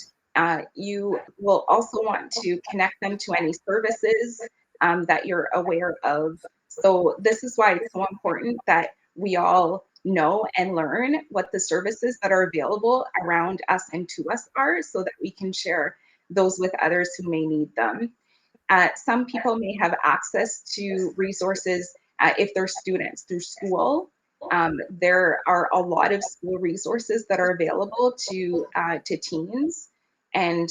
you will also want to connect them to any services that you're aware of. So this is why it's so important that we all know and learn what the services that are available around us and to us are, so that we can share those with others who may need them. Some people may have access to resources if they're students through school. There are a lot of school resources that are available to teens and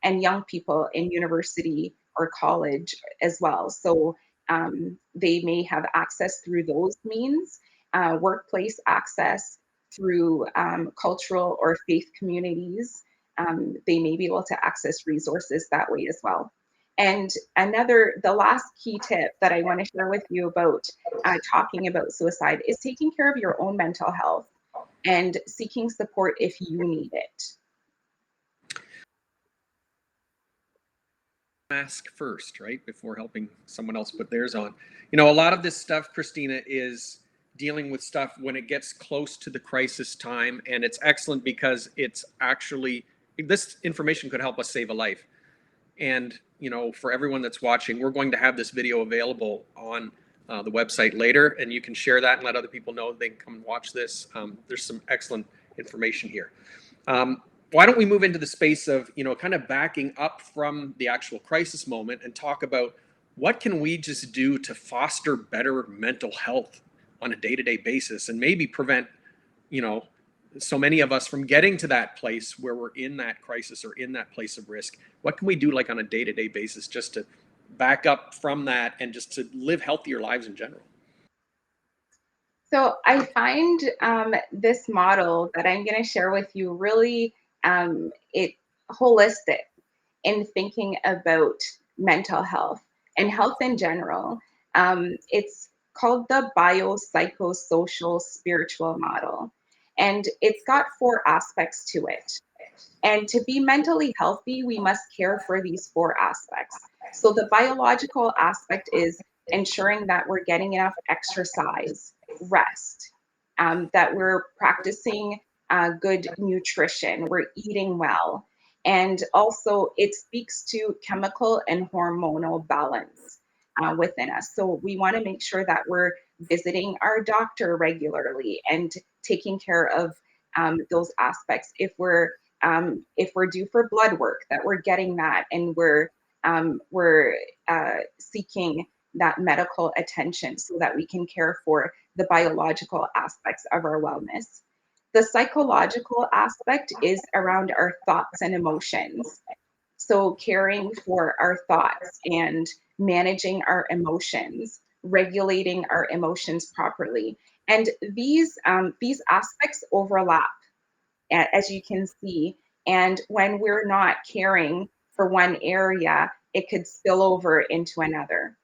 young people in university or college as well. So they may have access through those means, workplace access through cultural or faith communities. They may be able to access resources that way as well. And the last key tip that I want to share with you about talking about suicide is taking care of your own mental health and seeking support if you need it. Mask first, right? Before helping someone else put theirs on. You know, a lot of this stuff, Christina, is dealing with stuff when it gets close to the crisis time. And it's excellent because it's actually, this information could help us save a life. And, you know, for everyone that's watching, we're going to have this video available on the website later, and you can share that and let other people know they can come and watch this. There's some excellent information here. Why don't we move into the space of, you know, kind of backing up from the actual crisis moment and talk about what can we just do to foster better mental health on a day-to-day basis and maybe prevent, you know, so many of us from getting to that place where we're in that crisis or in that place of risk. What can we do, like on a day-to-day basis, just to back up from that and just to live healthier lives in general? So I find this model that I'm going to share with you really holistic in thinking about mental health and health in general. It's called the Biopsychosocial spiritual model. And it's got 4 aspects to it. And to be mentally healthy, we must care for these 4 aspects. So the biological aspect is ensuring that we're getting enough exercise, rest, that we're practicing good nutrition, we're eating well. And also it speaks to chemical and hormonal balance within us. So we want to make sure that we're visiting our doctor regularly and taking care of those aspects. If we're due for blood work, that we're getting that, and we're seeking that medical attention so that we can care for the biological aspects of our wellness. The psychological aspect is around our thoughts and emotions. So caring for our thoughts and managing our emotions, regulating our emotions properly. And these aspects overlap, as you can see. And when we're not caring for one area, it could spill over into another.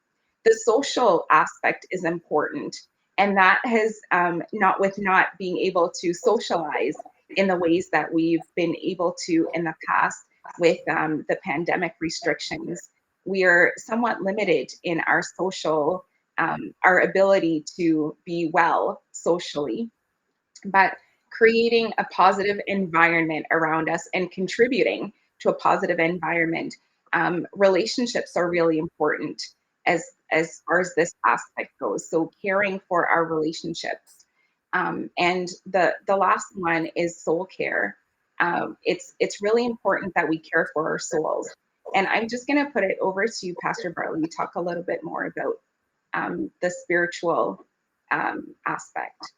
The social aspect is important, and that has not being able to socialize in the ways that we've been able to in the past with the pandemic restrictions. We are somewhat limited in our social, our ability to be well socially, but creating a positive environment around us and contributing to a positive environment. Relationships are really important as far as this aspect goes. So caring for our relationships. And the last one is soul care. It's really important that we care for our souls. And I'm just going to put it over to you, Pastor Bartley, to talk a little bit more about the spiritual aspect.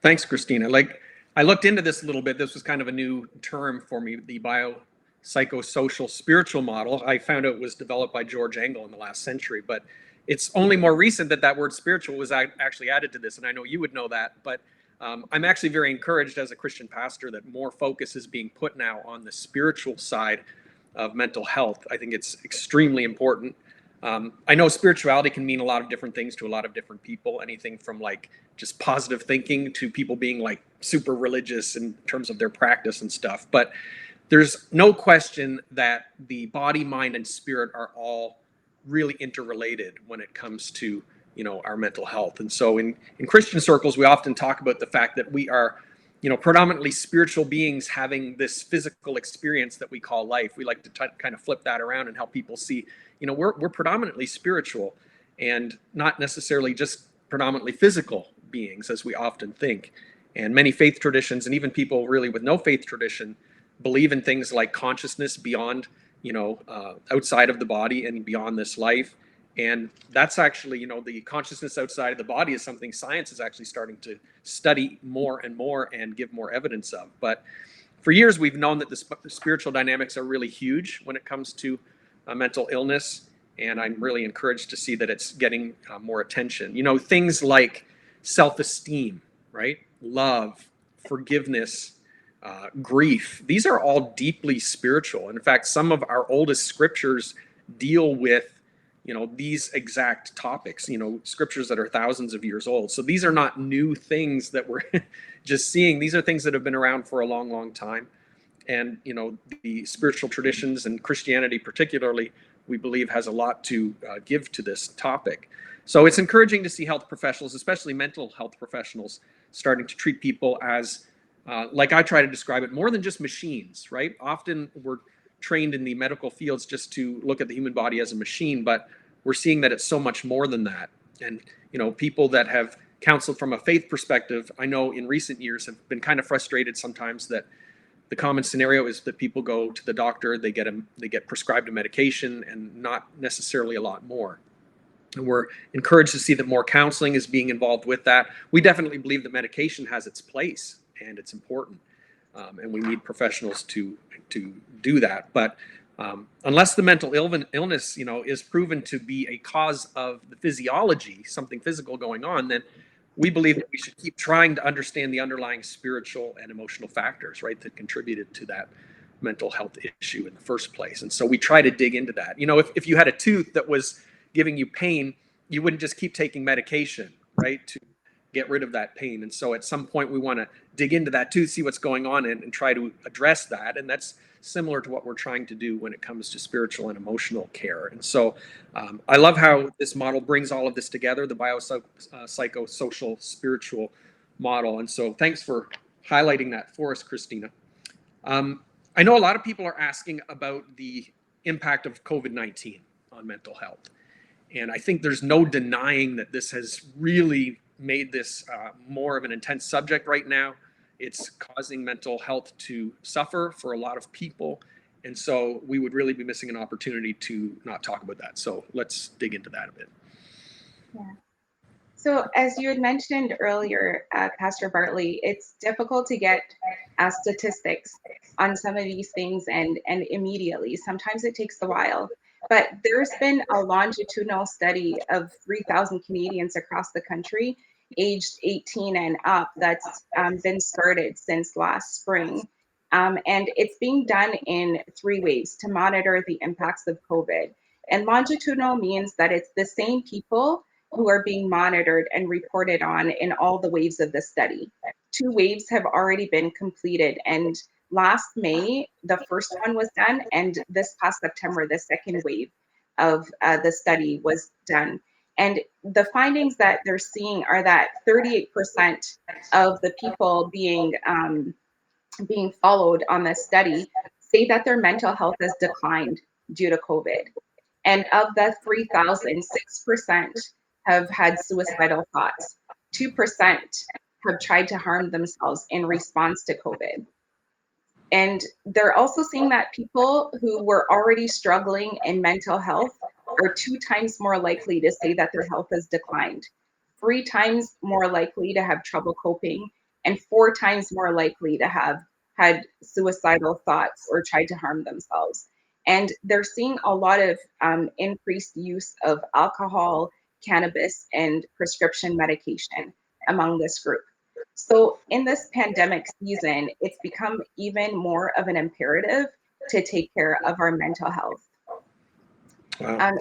Thanks, Christina. Like, I looked into this a little bit. This was kind of a new term for me, the biopsychosocial spiritual model. I found out it was developed by George Engel in the last century, but it's only more recent that word spiritual was actually added to this, and I know you would know that. But I'm actually very encouraged as a Christian pastor that more focus is being put now on the spiritual side of mental health. I think it's extremely important. I know spirituality can mean a lot of different things to a lot of different people, anything from like just positive thinking to people being like super religious in terms of their practice and stuff. But there's no question that the body, mind, and spirit are all really interrelated when it comes to, our mental health. And so in Christian circles, we often talk about the fact that we are, predominantly spiritual beings having this physical experience that we call life. We like to kind of flip that around and help people see, we're predominantly spiritual and not necessarily just predominantly physical beings as we often think. And many faith traditions, and even people really with no faith tradition, believe in things like consciousness beyond, outside of the body and beyond this life. And that's actually, the consciousness outside of the body is something science is actually starting to study more and more and give more evidence of. But for years, we've known that the spiritual dynamics are really huge when it comes to mental illness. And I'm really encouraged to see that it's getting more attention. Things like self-esteem, right? Love, forgiveness, grief. These are all deeply spiritual. And in fact, some of our oldest scriptures deal with, these exact topics, scriptures that are thousands of years old. So these are not new things that we're just seeing. These are things that have been around for a long, long time. And, the spiritual traditions and Christianity particularly, we believe has a lot to give to this topic. So it's encouraging to see health professionals, especially mental health professionals, starting to treat people as, like I try to describe it, more than just machines, right? Often we're trained in the medical fields just to look at the human body as a machine, but we're seeing that it's so much more than that. And, people that have counseled from a faith perspective, I know in recent years have been kind of frustrated sometimes that the common scenario is that people go to the doctor, they get prescribed a medication and not necessarily a lot more. And we're encouraged to see that more counseling is being involved with that. We definitely believe that medication has its place and it's important. And we need professionals to do that. But unless the mental illness, is proven to be a cause of the physiology, something physical going on, then we believe that we should keep trying to understand the underlying spiritual and emotional factors, right, that contributed to that mental health issue in the first place. And so we try to dig into that. If you had a tooth that was giving you pain, you wouldn't just keep taking medication, right, to get rid of that pain. And so at some point we want to dig into that too, see what's going on and try to address that. And that's similar to what we're trying to do when it comes to spiritual and emotional care. And so I love how this model brings all of this together, the biopsychosocial spiritual model. And so thanks for highlighting that for us, Christina. I know a lot of people are asking about the impact of COVID-19 on mental health. And I think there's no denying that this has really made this more of an intense subject right now. It's causing mental health to suffer for a lot of people. And so we would really be missing an opportunity to not talk about that. So let's dig into that a bit. Yeah. So as you had mentioned earlier, Pastor Bartley, it's difficult to get statistics on some of these things and immediately. Sometimes it takes a while. But there's been a longitudinal study of 3,000 Canadians across the country aged 18 and up that's been started since last spring. And it's being done in 3 waves to monitor the impacts of COVID. And longitudinal means that it's the same people who are being monitored and reported on in all the waves of the study. 2 waves have already been completed. And last May, the first one was done. And this past September, the second wave of the study was done. And the findings that they're seeing are that 38% of the people being followed on this study say that their mental health has declined due to COVID. And of the 3,000, 6% have had suicidal thoughts. 2% have tried to harm themselves in response to COVID. And they're also seeing that people who were already struggling in mental health are 2 times more likely to say that their health has declined, 3 times more likely to have trouble coping, and 4 times more likely to have had suicidal thoughts or tried to harm themselves. And they're seeing a lot of increased use of alcohol, cannabis, and prescription medication among this group. So in this pandemic season, it's become even more of an imperative to take care of our mental health. Wow.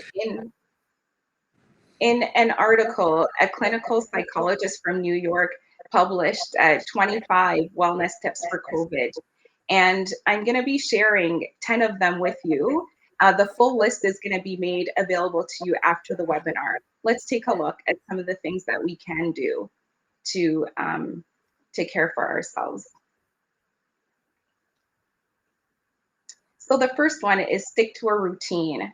In an article, a clinical psychologist from New York published 25 wellness tips for COVID. And I'm going to be sharing 10 of them with you. The full list is going to be made available to you after the webinar. Let's take a look at some of the things that we can do to care for ourselves. So the first one is stick to a routine.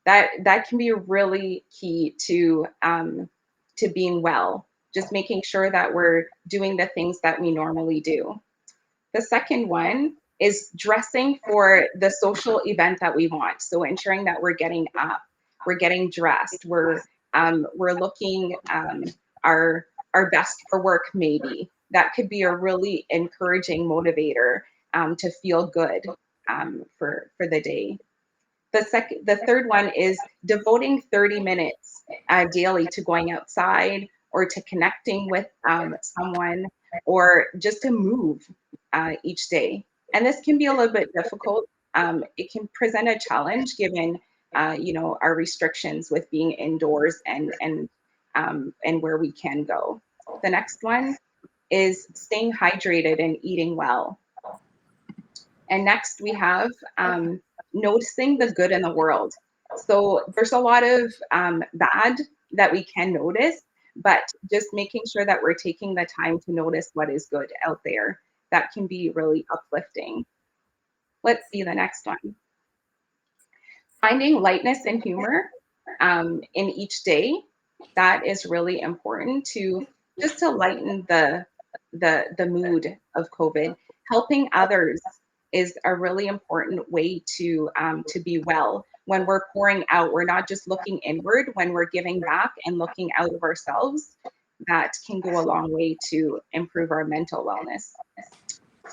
That can be really key to being well. Just making sure that we're doing the things that we normally do. The second one is dressing for the social event that we want. So ensuring that we're getting up, we're getting dressed, we're looking our best for work. Maybe that could be a really encouraging motivator to feel good for the day. The third one is devoting 30 minutes daily to going outside or to connecting with someone or just to move each day. And this can be a little bit difficult. It can present a challenge given our restrictions with being indoors and where we can go. The next one is staying hydrated and eating well. And next we have noticing the good in the world. So there's a lot of bad that we can notice, but just making sure that we're taking the time to notice what is good out there. That can be really uplifting. Let's see the next one. Finding lightness and humor in each day. That is really important to just to lighten the mood of COVID. Helping others is a really important way to be well. When we're pouring out, we're not just looking inward. When we're giving back and looking out of ourselves, that can go a long way to improve our mental wellness.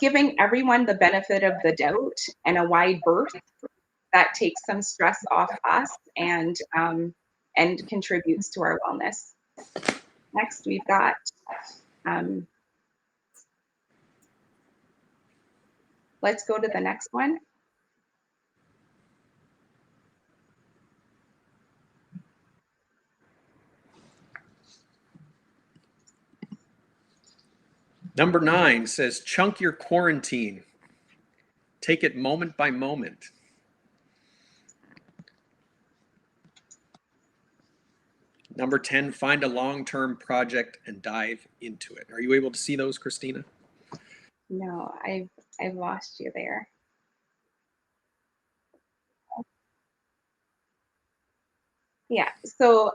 Giving everyone the benefit of the doubt and a wide berth, that takes some stress off us and contributes to our wellness. Next, we've got let's go to the next one. Number 9 says, chunk your quarantine. Take it moment by moment. Number 10, find a long-term project and dive into it. Are you able to see those, Christina? No, I've lost you there. Yeah, so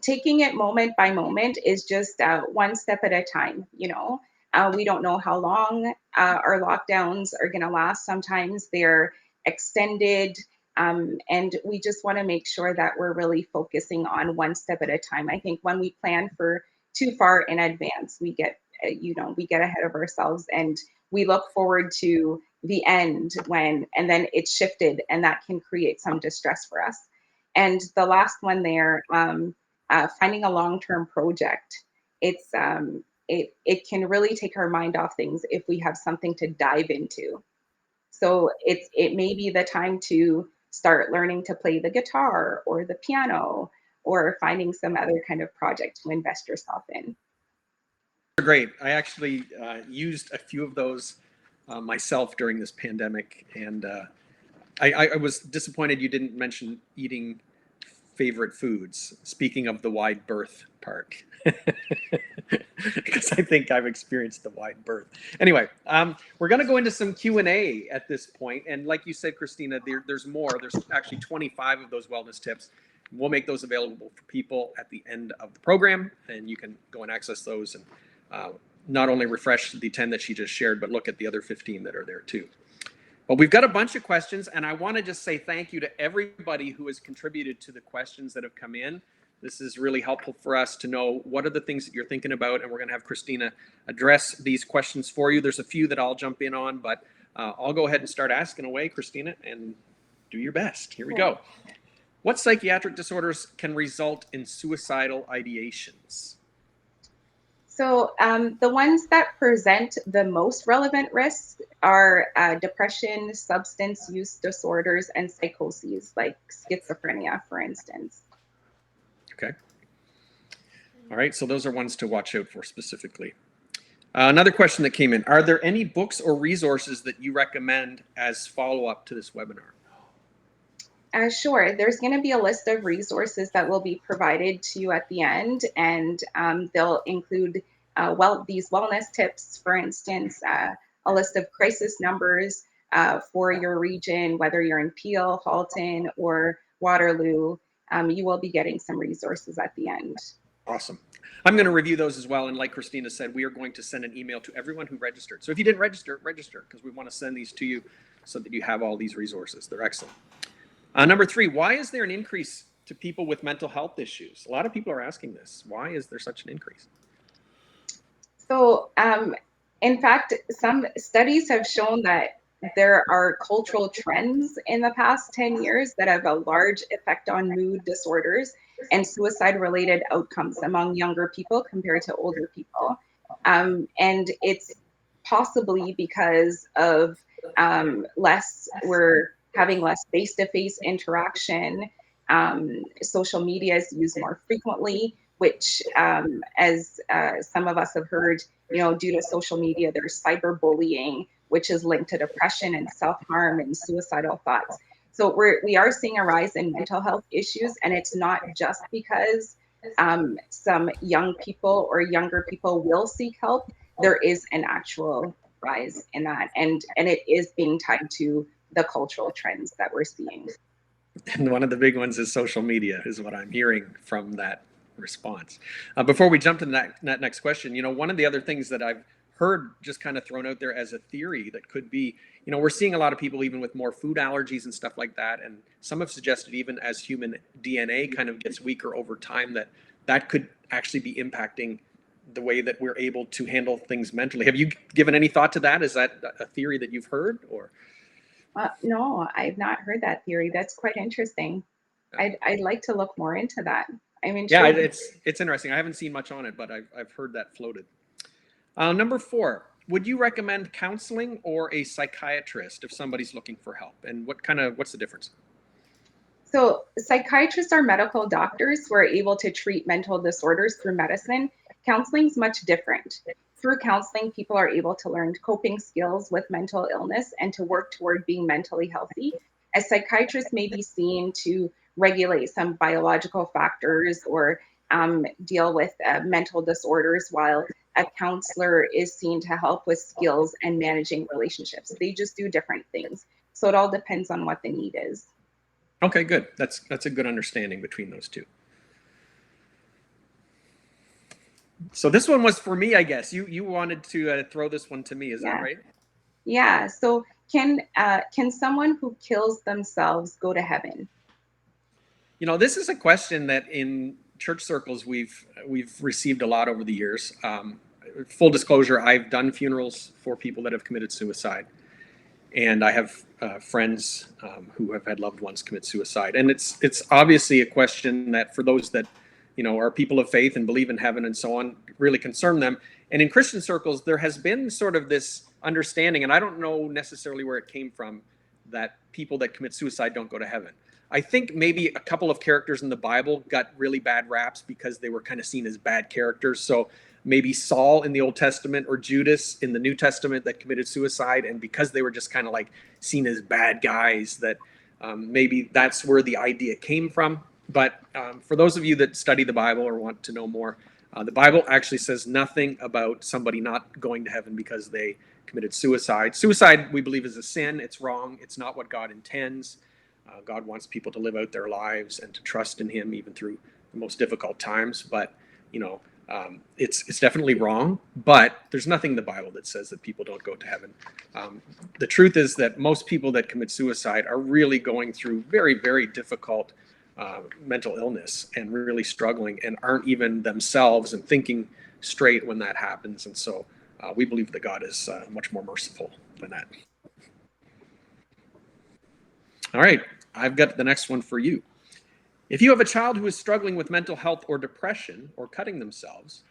taking it moment by moment is just one step at a time. We don't know how long our lockdowns are going to last. Sometimes they're extended, and we just want to make sure that we're really focusing on one step at a time. I think when we plan for too far in advance, we get ahead of ourselves and we look forward to the end and then it's shifted, and that can create some distress for us. And the last one there, finding a long-term project. It can really take our mind off things if we have something to dive into. So it may be the time to start learning to play the guitar or the piano, or finding some other kind of project to invest yourself in. Great. I actually used a few of those myself during this pandemic, and I was disappointed you didn't mention eating favorite foods. Speaking of the wide berth part, because I think I've experienced the wide berth. Anyway, we're going to go into some Q&A at this point, and like you said, Christina, there's more. There's actually 25 of those wellness tips. We'll make those available for people at the end of the program, and you can go and access those and not only refresh the 10 that she just shared, but look at the other 15 that are there too. But we've got a bunch of questions, and I want to just say thank you to everybody who has contributed to the questions that have come in. This is really helpful for us to know what are the things that you're thinking about, and we're going to have Christina address these questions for you. There's a few that I'll jump in on, but I'll go ahead and start asking away, Christina, and do your best. Here we go. What psychiatric disorders can result in suicidal ideations? So the ones that present the most relevant risks are depression, substance use disorders, and psychoses, like schizophrenia, for instance. Okay. All right, so those are ones to watch out for specifically. Another question that came in, are there any books or resources that you recommend as follow-up to this webinar? Sure. There's going to be a list of resources that will be provided to you at the end, and they'll include these wellness tips, for instance, a list of crisis numbers for your region, whether you're in Peel, Halton, or Waterloo. You will be getting some resources at the end. Awesome. I'm going to review those as well, and like Christina said, we are going to send an email to everyone who registered. So if you didn't register, register, because we want to send these to you so that you have all these resources. They're excellent. Number 3, why is there an increase to people with mental health issues? A lot of people are asking this. Why is there such an increase? So, in fact, some studies have shown that there are cultural trends in the past 10 years that have a large effect on mood disorders and suicide-related outcomes among younger people compared to older people. And it's possibly because of we're having less face-to-face interaction. Social media is used more frequently, which, as some of us have heard, due to social media, there's cyberbullying, which is linked to depression and self-harm and suicidal thoughts. So we are seeing a rise in mental health issues, and it's not just because some young people or younger people will seek help. There is an actual rise in that, and it is being tied to the cultural trends that we're seeing. And one of the big ones is social media, is what I'm hearing from that response. Before we jump to that next question, one of the other things that I've heard just kind of thrown out there as a theory that could be, we're seeing a lot of people even with more food allergies and stuff like that. And some have suggested even as human DNA kind of gets weaker over time, that could actually be impacting the way that we're able to handle things mentally. Have you given any thought to that? Is that a theory that you've heard, or? No, I've not heard that theory. That's quite interesting. I'd like to look more into that. I'm intrigued. Yeah, it's interesting. I haven't seen much on it, but I've heard that floated. Number 4, would you recommend counseling or a psychiatrist if somebody's looking for help? And what's the difference? So psychiatrists are medical doctors who are able to treat mental disorders through medicine. Counseling is much different. Through counseling, people are able to learn coping skills with mental illness and to work toward being mentally healthy. A psychiatrist may be seen to regulate some biological factors or deal with mental disorders, while a counselor is seen to help with skills and managing relationships. They just do different things. So it all depends on what the need is. Okay, good. That's a good understanding between those two. So this one was for me, I guess. You wanted to throw this one to me, is that right? Yeah. So can someone who kills themselves go to heaven? This is a question that in church circles we've received a lot over the years. Full disclosure, I've done funerals for people that have committed suicide, and I have friends who have had loved ones commit suicide. And it's obviously a question that for those that are people of faith and believe in heaven and so on, really concern them. And in Christian circles, there has been sort of this understanding, and I don't know necessarily where it came from, that people that commit suicide don't go to heaven. I think maybe a couple of characters in the Bible got really bad raps because they were kind of seen as bad characters. So maybe Saul in the Old Testament or Judas in the New Testament that committed suicide, and because they were just kind of like seen as bad guys, that maybe that's where the idea came from. But for those of you that study the Bible or want to know more, the Bible actually says nothing about somebody not going to heaven because they committed suicide. Suicide, we believe, is a sin. It's wrong. It's not what God intends. God wants people to live out their lives and to trust in Him even through the most difficult times. But, it's definitely wrong. But there's nothing in the Bible that says that people don't go to heaven. The truth is that most people that commit suicide are really going through very, very difficult mental illness and really struggling and aren't even themselves and thinking straight when that happens. And so we believe that God is much more merciful than that. All right, I've got the next one for you. If you have a child who is struggling with mental health or depression or cutting themselves,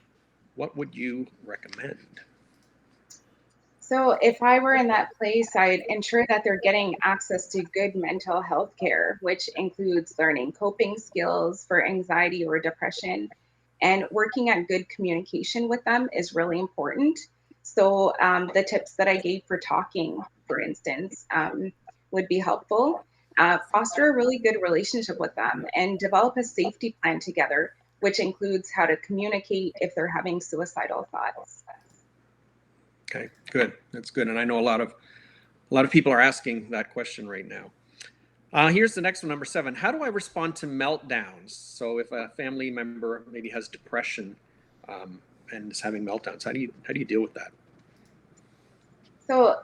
what would you recommend? So if I were in that place, I'd ensure that they're getting access to good mental health care, which includes learning coping skills for anxiety or depression, and working at good communication with them is really important. So the tips that I gave for talking, for instance, would be helpful. Foster a really good relationship with them and develop a safety plan together, which includes how to communicate if they're having suicidal thoughts. Okay, good. That's good. And I know a lot of people are asking that question right now. Here's the next one, number 7. How do I respond to meltdowns? So if a family member maybe has depression and is having meltdowns, how do you deal with that? So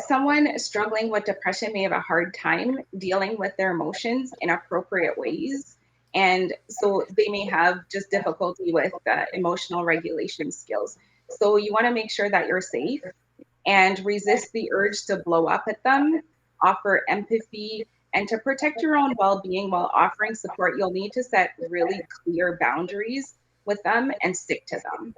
someone struggling with depression may have a hard time dealing with their emotions in appropriate ways. And so they may have just difficulty with emotional regulation skills. So you want to make sure that you're safe and resist the urge to blow up at them, offer empathy, and to protect your own well-being while offering support, you'll need to set really clear boundaries with them and stick to them.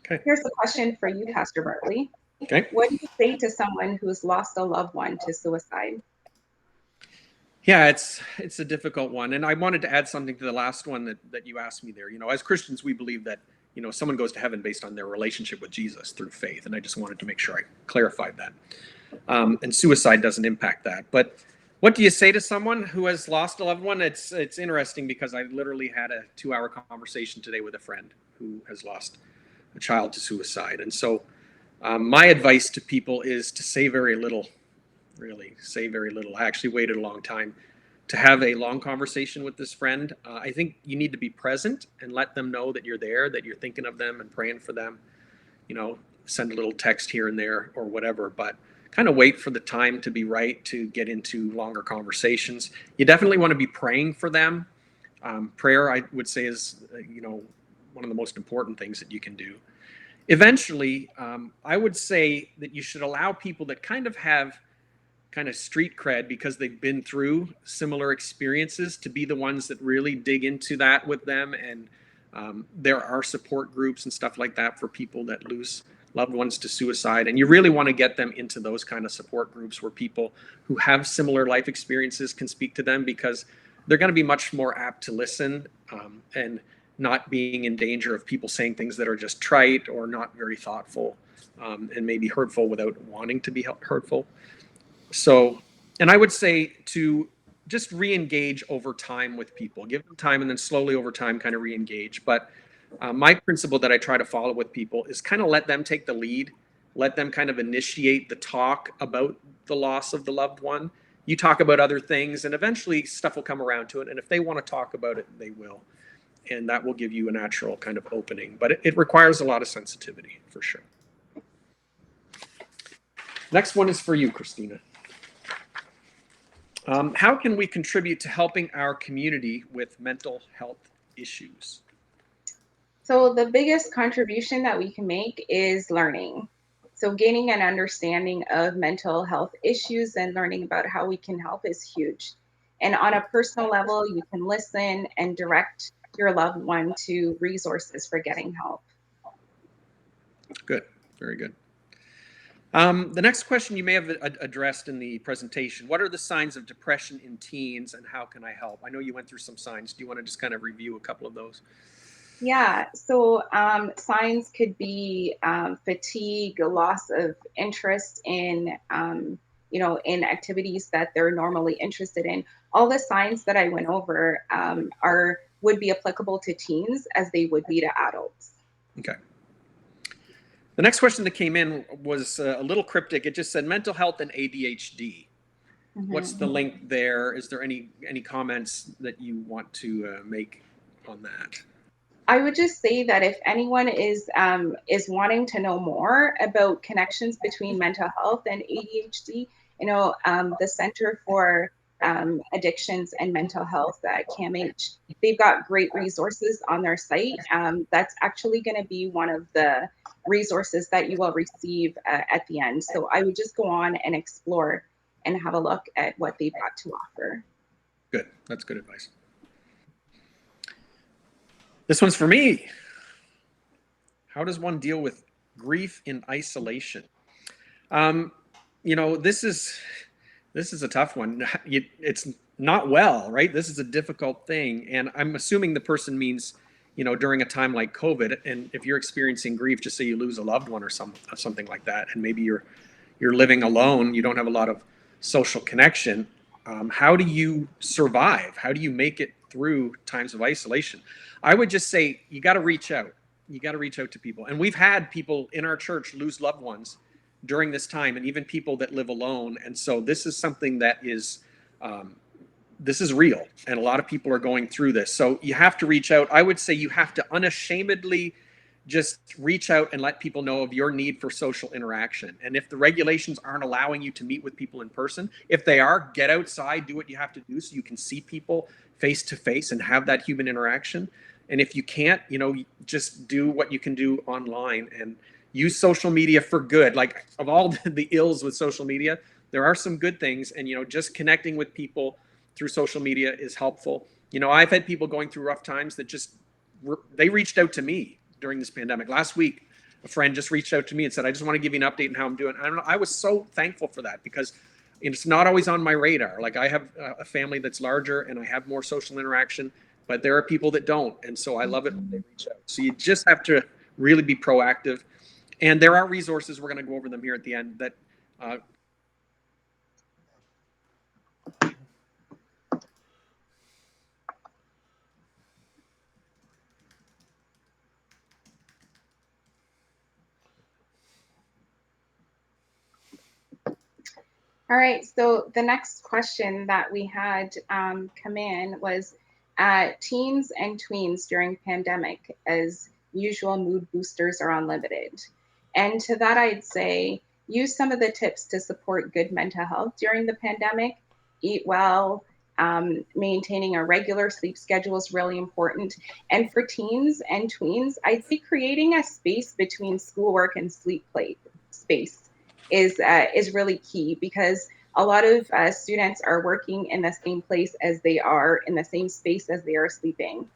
Okay. Here's a question for you, Pastor Bartley. Okay. What do you say to someone who's lost a loved one to suicide? Yeah, it's a difficult one. And I wanted to add something to the last one that you asked me there. You know, as Christians, we believe that, you know, someone goes to heaven based on their relationship with Jesus through faith. And I just wanted to make sure I clarified that. And suicide doesn't impact that. But what do you say to someone who has lost a loved one? It's interesting because I literally had a 2-hour conversation today with a friend who has lost a child to suicide. And so my advice to people is to say very little, really say very little. I actually waited a long time to have a long conversation with this friend. I think you need to be present and let them know that you're there, that you're thinking of them and praying for them. You know, send a little text here and there or whatever, but kind of wait for the time to be right to get into longer conversations. You definitely want to be praying for them. Prayer, I would say, is, you know, one of the most important things that you can do. Eventually, I would say that you should allow people that kind of have kind of street cred because they've been through similar experiences to be the ones that really dig into that with them. And there are support groups and stuff like that for people that lose loved ones to suicide. And you really want to get them into those kind of support groups where people who have similar life experiences can speak to them, because they're going to be much more apt to listen and not being in danger of people saying things that are just trite or not very thoughtful and maybe hurtful without wanting to be hurtful. So, and I would say to just re-engage over time with people, give them time and then slowly over time kind of re-engage. But my principle that I try to follow with people is kind of let them take the lead, let them kind of initiate the talk about the loss of the loved one. You talk about other things and eventually stuff will come around to it. And if they want to talk about it, they will. And that will give you a natural kind of opening. But it requires a lot of sensitivity for sure. Next one is for you, Christina. How can we contribute to helping our community with mental health issues? So the biggest contribution that we can make is learning. So gaining an understanding of mental health issues and learning about how we can help is huge. And on a personal level, you can listen and direct your loved one to resources for getting help. Good, very good. The next question you may have addressed in the presentation: what are the signs of depression in teens and how can I help? I know you went through some signs. Do you want to just kind of review a couple of those? Yeah, so signs could be fatigue, loss of interest in, in activities that they're normally interested in. All the signs that I went over would be applicable to teens as they would be to adults. Okay. The next question that came in was a little cryptic. It just said mental health and ADHD. Mm-hmm. What's the link there? Is there any comments that you want to make on that? I would just say that if anyone is wanting to know more about connections between mental health and ADHD, the Center for Addictions and Mental Health at CAMH, they've got great resources on their site. That's actually going to be one of the resources that you will receive at the end. So I would just go on and explore and have a look at what they've got to offer. Good. That's good advice. This one's for me. How does one deal with grief in isolation? This is a tough one. It's not well, right? This is a difficult thing. And I'm assuming the person means, during a time like COVID. And if you're experiencing grief, just say you lose a loved one or something like that, and maybe you're living alone, you don't have a lot of social connection. How do you survive? How do you make it through times of isolation? I would just say you got to reach out. You got to reach out to people. And we've had people in our church lose loved ones during this time, and even people that live alone. And so this is something that is real, and a lot of people are going through this. So you have to reach out. I would say you have to unashamedly just reach out and let people know of your need for social interaction. And if the regulations aren't allowing you to meet with people in person, if they are, get outside, do what you have to do so you can see people face to face and have that human interaction. And if you can't, just do what you can do online and use social media for good. Like, of all the ills with social media, there are some good things. And, just connecting with people through social media is helpful. I've had people going through rough times that they reached out to me during this pandemic. Last week, a friend just reached out to me and said, I just want to give you an update on how I'm doing. I was so thankful for that, because it's not always on my radar. Like, I have a family that's larger and I have more social interaction, but there are people that don't. And so I love it when they reach out. So you just have to really be proactive. And there are resources, we're going to go over them here at the end, that All right, so the next question that we had come in was teens and tweens during pandemic, as usual, mood boosters are unlimited. And to that, I'd say use some of the tips to support good mental health during the pandemic. Eat well, maintaining a regular sleep schedule is really important. And for teens and tweens, I'd say creating a space between schoolwork and sleep space is really key, because a lot of students are working in the same place as they are, in the same space as they are sleeping.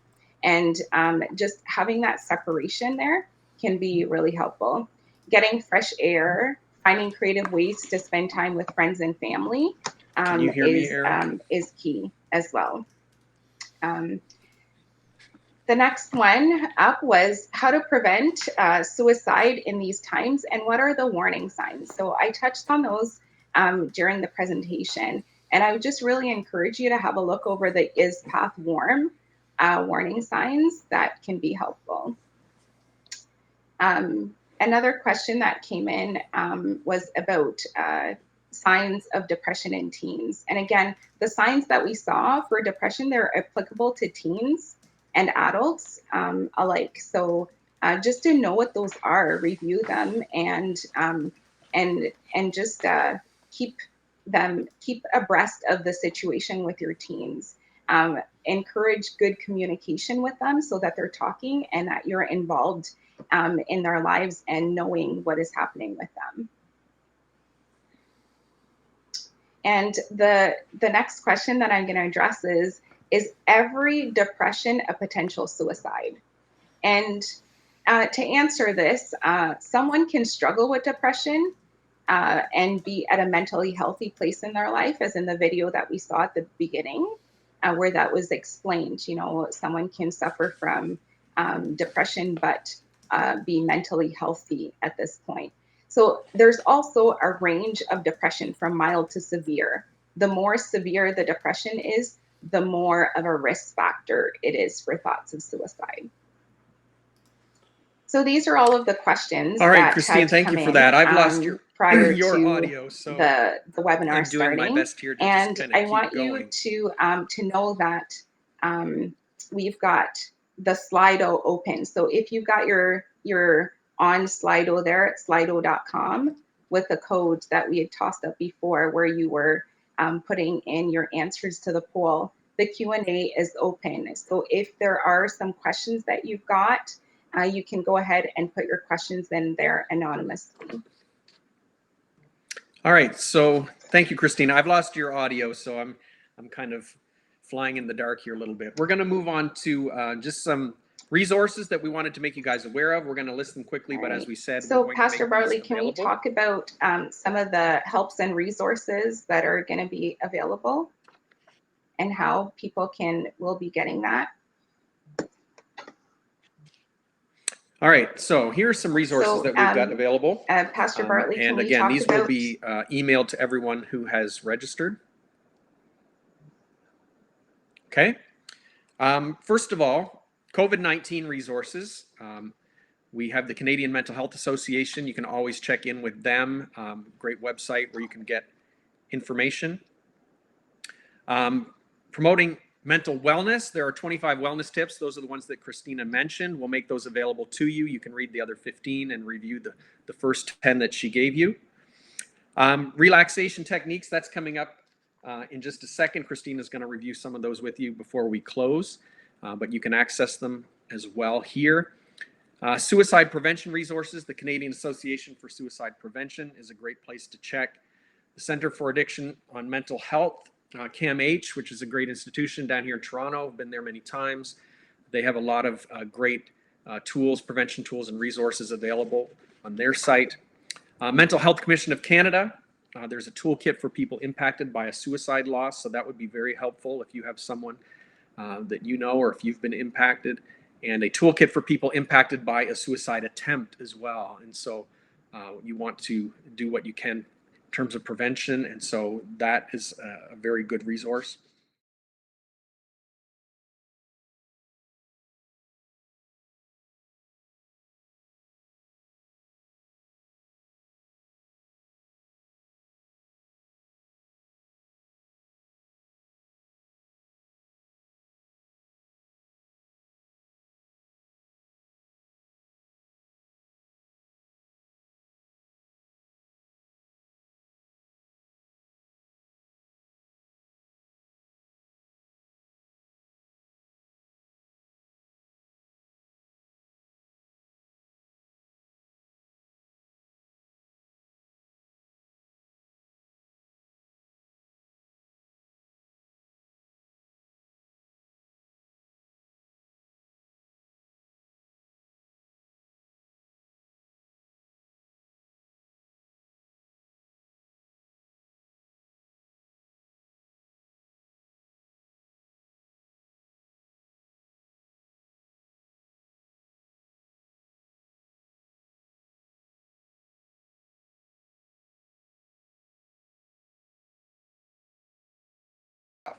And just having that separation there can be really helpful. Getting fresh air, finding creative ways to spend time with friends and family is key as well. The next one up was how to prevent suicide in these times, and what are the warning signs. So I touched on those during the presentation, and I would just really encourage you to have a look over the Is Path Warm warning signs that can be helpful. Another question that came in was about signs of depression in teens. And again, the signs that we saw for depression, they're applicable to teens and adults alike. So just to know what those are, review them, and just keep abreast of the situation with your teens. Encourage good communication with them so that they're talking and that you're involved in their lives and knowing what is happening with them. And the next question that I'm going to address is every depression a potential suicide? And to answer this, someone can struggle with depression and be at a mentally healthy place in their life, as in the video that we saw at the beginning, where that was explained. Someone can suffer from depression, but be mentally healthy at this point. So there's also a range of depression from mild to severe. The more severe the depression is, the more of a risk factor it is for thoughts of suicide. So these are all of the questions. All right, Christine, thank you for that. I've lost your audio, so the webinar I'm doing my best here to just kind of I want you to know that we've got the Slido open. So if you've got your on Slido there at slido.com with the code that we had tossed up before, where you were putting in your answers to the poll, the Q&A is open. So if there are some questions that you've got, you can go ahead and put your questions in there anonymously. All right, so thank you, Christina. I've lost your audio, so I'm kind of flying in the dark here a little bit. We're going to move on to just some Resources that we wanted to make you guys aware of. We're going to list them quickly, but as we said, we're so going Pastor to make Bartley, these can we available. talk about some of the helps and resources that are going to be available and how people will be getting that? All right, so here's some resources that we've got available. Pastor Bartley, can and we again, talk these about... will be emailed to everyone who has registered. Okay. First of all, COVID-19 resources. We have the Canadian Mental Health Association. You can always check in with them. Great website where you can get information. Promoting mental wellness. There are 25 wellness tips. Those are the ones that Christina mentioned. We'll make those available to you. You can read the other 15 and review the first 10 that she gave you. Relaxation techniques, that's coming up in just a second. Christina's going to review some of those with you before we close, but you can access them as well here. Suicide prevention resources. The Canadian Association for Suicide Prevention is a great place to check. The Center for Addiction on Mental Health, CAMH, which is a great institution down here in Toronto. I've been there many times. They have a lot of great tools, prevention tools and resources available on their site. Mental Health Commission of Canada. There's a toolkit for people impacted by a suicide loss, so that would be very helpful if you have someone that you know or if you've been impacted. And a toolkit for people impacted by a suicide attempt as well. And so you want to do what you can in terms of prevention, and so that is a very good resource.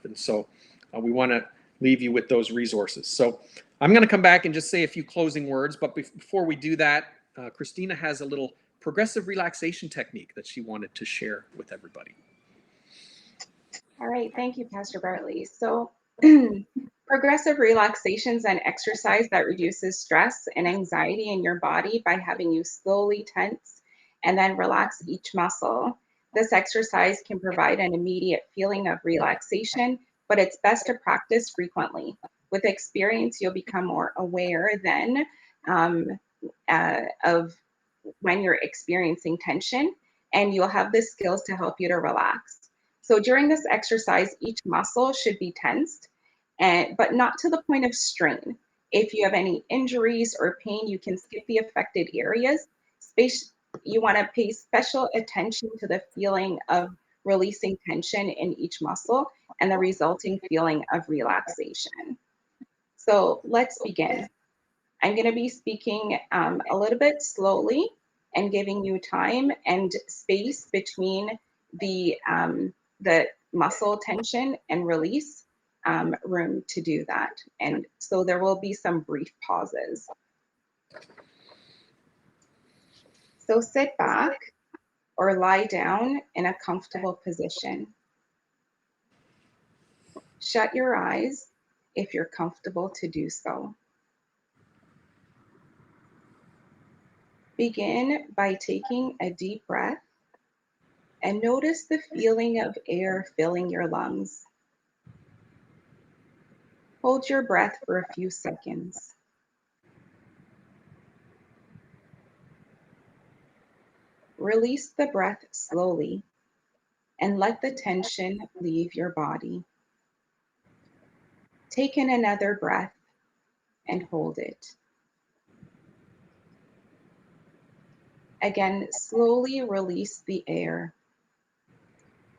And so we want to leave you with those resources. So I'm going to come back and just say a few closing words, but before we do that, Christina has a little progressive relaxation technique that she wanted to share with everybody. All right, thank you, Pastor Bartley. So progressive relaxations and exercise that reduces stress and anxiety in your body by having you slowly tense and then relax each muscle. This exercise can provide an immediate feeling of relaxation, but it's best to practice frequently. With experience, you'll become more aware then of when you're experiencing tension, and you'll have the skills to help you to relax. So during this exercise, each muscle should be tensed, but not to the point of strain. If you have any injuries or pain, you can skip the affected areas. You want to pay special attention to the feeling of releasing tension in each muscle and the resulting feeling of relaxation. So let's begin. I'm going to be speaking a little bit slowly and giving you time and space between the muscle tension and release room to do that. And so there will be some brief pauses. So sit back or lie down in a comfortable position. Shut your eyes if you're comfortable to do so. Begin by taking a deep breath and notice the feeling of air filling your lungs. Hold your breath for a few seconds. Release the breath slowly and let the tension leave your body. Take in another breath and hold it. Again, slowly release the air.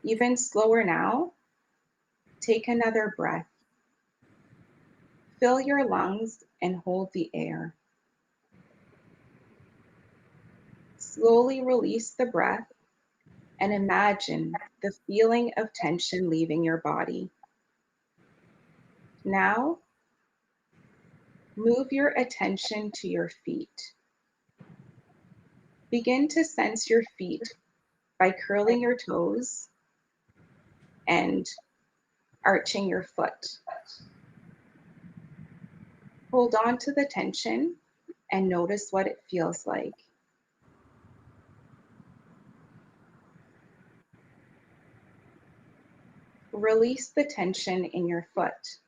Even slower now, take another breath. Fill your lungs and hold the air. Slowly release the breath and imagine the feeling of tension leaving your body. Now, move your attention to your feet. Begin to sense your feet by curling your toes and arching your foot. Hold on to the tension and notice what it feels like. Release the tension in your foot.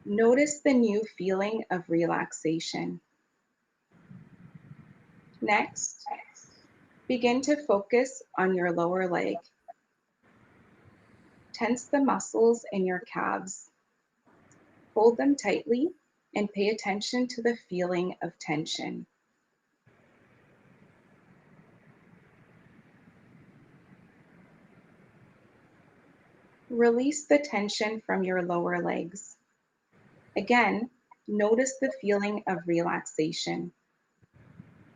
Notice the new feeling of relaxation. Next, begin to focus on your lower leg. Tense the muscles in your calves. Hold them tightly and pay attention to the feeling of tension. Release the tension from your lower legs. Again, notice the feeling of relaxation.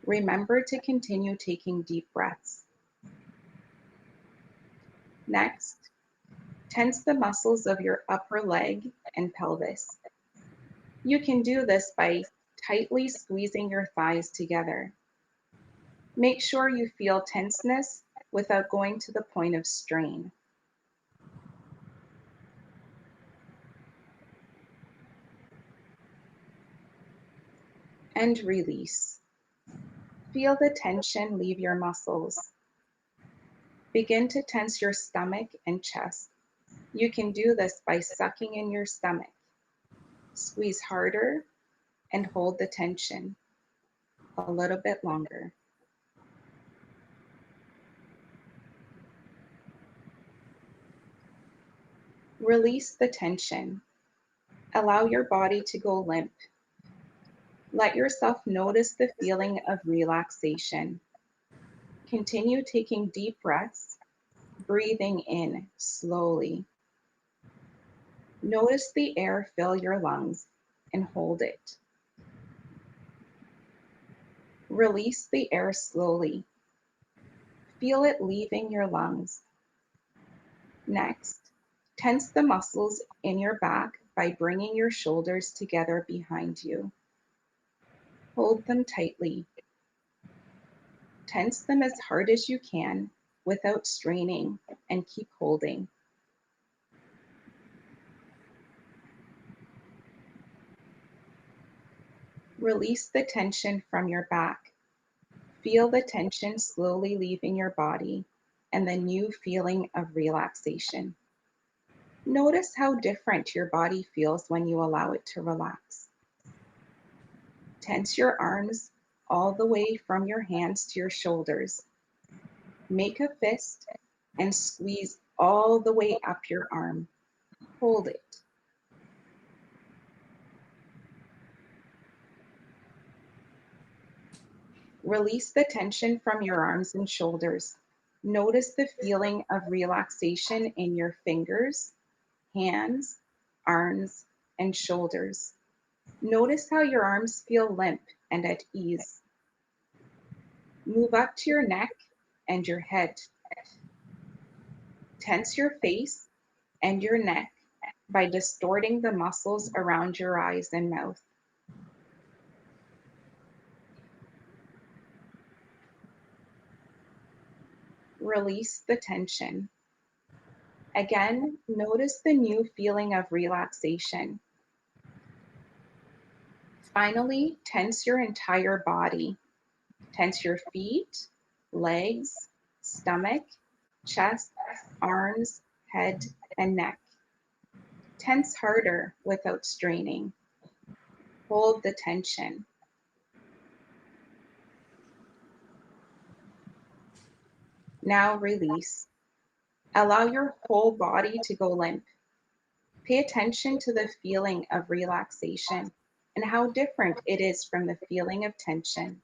Remember to continue taking deep breaths. Next, tense the muscles of your upper leg and pelvis. You can do this by tightly squeezing your thighs together. Make sure you feel tenseness without going to the point of strain. And release. Feel the tension leave your muscles. Begin to tense your stomach and chest. You can do this by sucking in your stomach. Squeeze harder and hold the tension a little bit longer. Release the tension. Allow your body to go limp. Let yourself notice the feeling of relaxation. Continue taking deep breaths, breathing in slowly. Notice the air fill your lungs and hold it. Release the air slowly. Feel it leaving your lungs. Next, tense the muscles in your back by bringing your shoulders together behind you. Hold them tightly. Tense them as hard as you can without straining and keep holding. Release the tension from your back. Feel the tension slowly leaving your body and the new feeling of relaxation. Notice how different your body feels when you allow it to relax. Tense your arms all the way from your hands to your shoulders. Make a fist and squeeze all the way up your arm. Hold it. Release the tension from your arms and shoulders. Notice the feeling of relaxation in your fingers, hands, arms, and shoulders. Notice how your arms feel limp and at ease. Move up to your neck and your head. Tense your face and your neck by distorting the muscles around your eyes and mouth. Release the tension. Again, notice the new feeling of relaxation. Finally, tense your entire body. Tense your feet, legs, stomach, chest, arms, head, and neck. Tense harder without straining. Hold the tension. Now release. Allow your whole body to go limp. Pay attention to the feeling of relaxation and how different it is from the feeling of tension.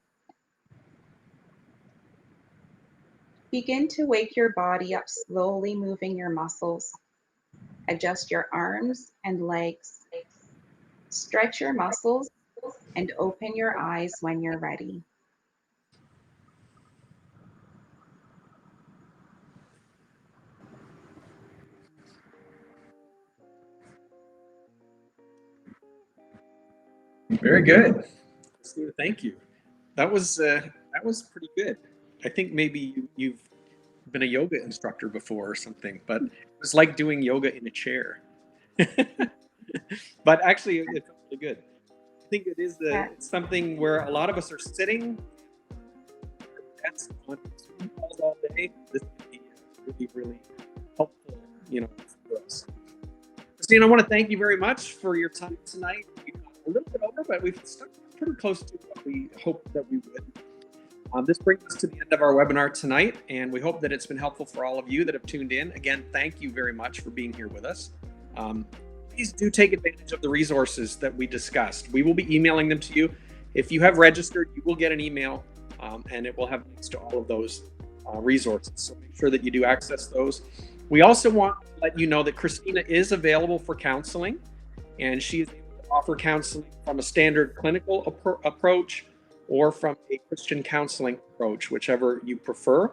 Begin to wake your body up, slowly moving your muscles. Adjust your arms and legs. Stretch your muscles and open your eyes when you're ready. Very good. Christina, thank you. That was pretty good. I think maybe you've been a yoga instructor before or something, but it was like doing yoga in a chair. But actually, it's really good. I think it is it's something where a lot of us are sitting. That's on Zoom calls all day. This would be really, really helpful, for us. Christine, I want to thank you very much for your time tonight. We got a little bit over, but we've stuck pretty close to what we hoped that we would. This brings us to the end of our webinar tonight, and we hope that it's been helpful for all of you that have tuned in. Again, thank you very much for being here with us. Please do take advantage of the resources that we discussed. We will be emailing them to you. If you have registered, you will get an email, and it will have links to all of those resources. So make sure that you do access those. We also want to let you know that Christina is available for counseling, and she is able to offer counseling from a standard clinical approach or from a Christian counseling approach, whichever you prefer.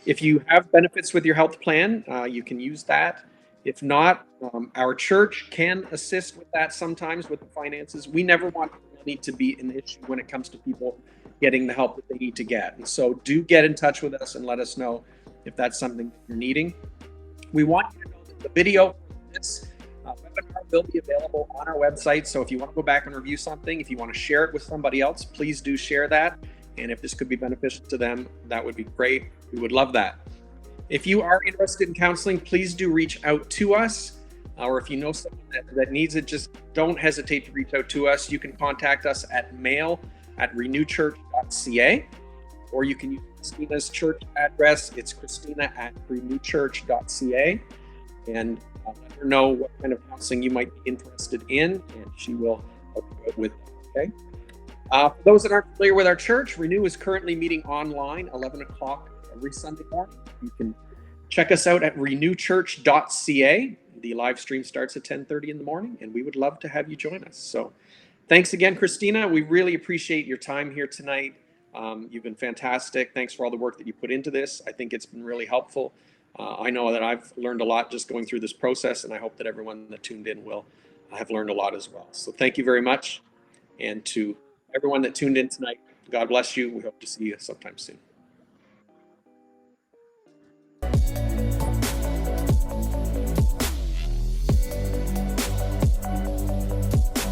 If you have benefits with your health plan, you can use that. If not, our church can assist with that sometimes with the finances. We never want money to be an issue when it comes to people getting the help that they need to get. And so do get in touch with us and let us know if that's something that you're needing. We want you to know that the video for this webinar will be available on our website. So if you want to go back and review something, if you want to share it with somebody else, please do share that. And if this could be beneficial to them, that would be great. We would love that. If you are interested in counseling, please do reach out to us. Or if you know someone that needs it, just don't hesitate to reach out to us. You can contact us at mail@renewchurch.ca, or you can use Christina's church address. It's christina@renewchurch.ca, and let her know what kind of counseling you might be interested in, and she will help you out with that, okay? For those that aren't familiar with our church, Renew is currently meeting online 11 o'clock every Sunday morning. You can check us out at renewchurch.ca. The live stream starts at 10:30 in the morning, and we would love to have you join us. So thanks again, Christina. We really appreciate your time here tonight. You've been fantastic. Thanks for all the work that you put into this. I think it's been really helpful. I know that I've learned a lot just going through this process, and I hope that everyone that tuned in will have learned a lot as well. So thank you very much. And to everyone that tuned in tonight, God bless you. We hope to see you sometime soon.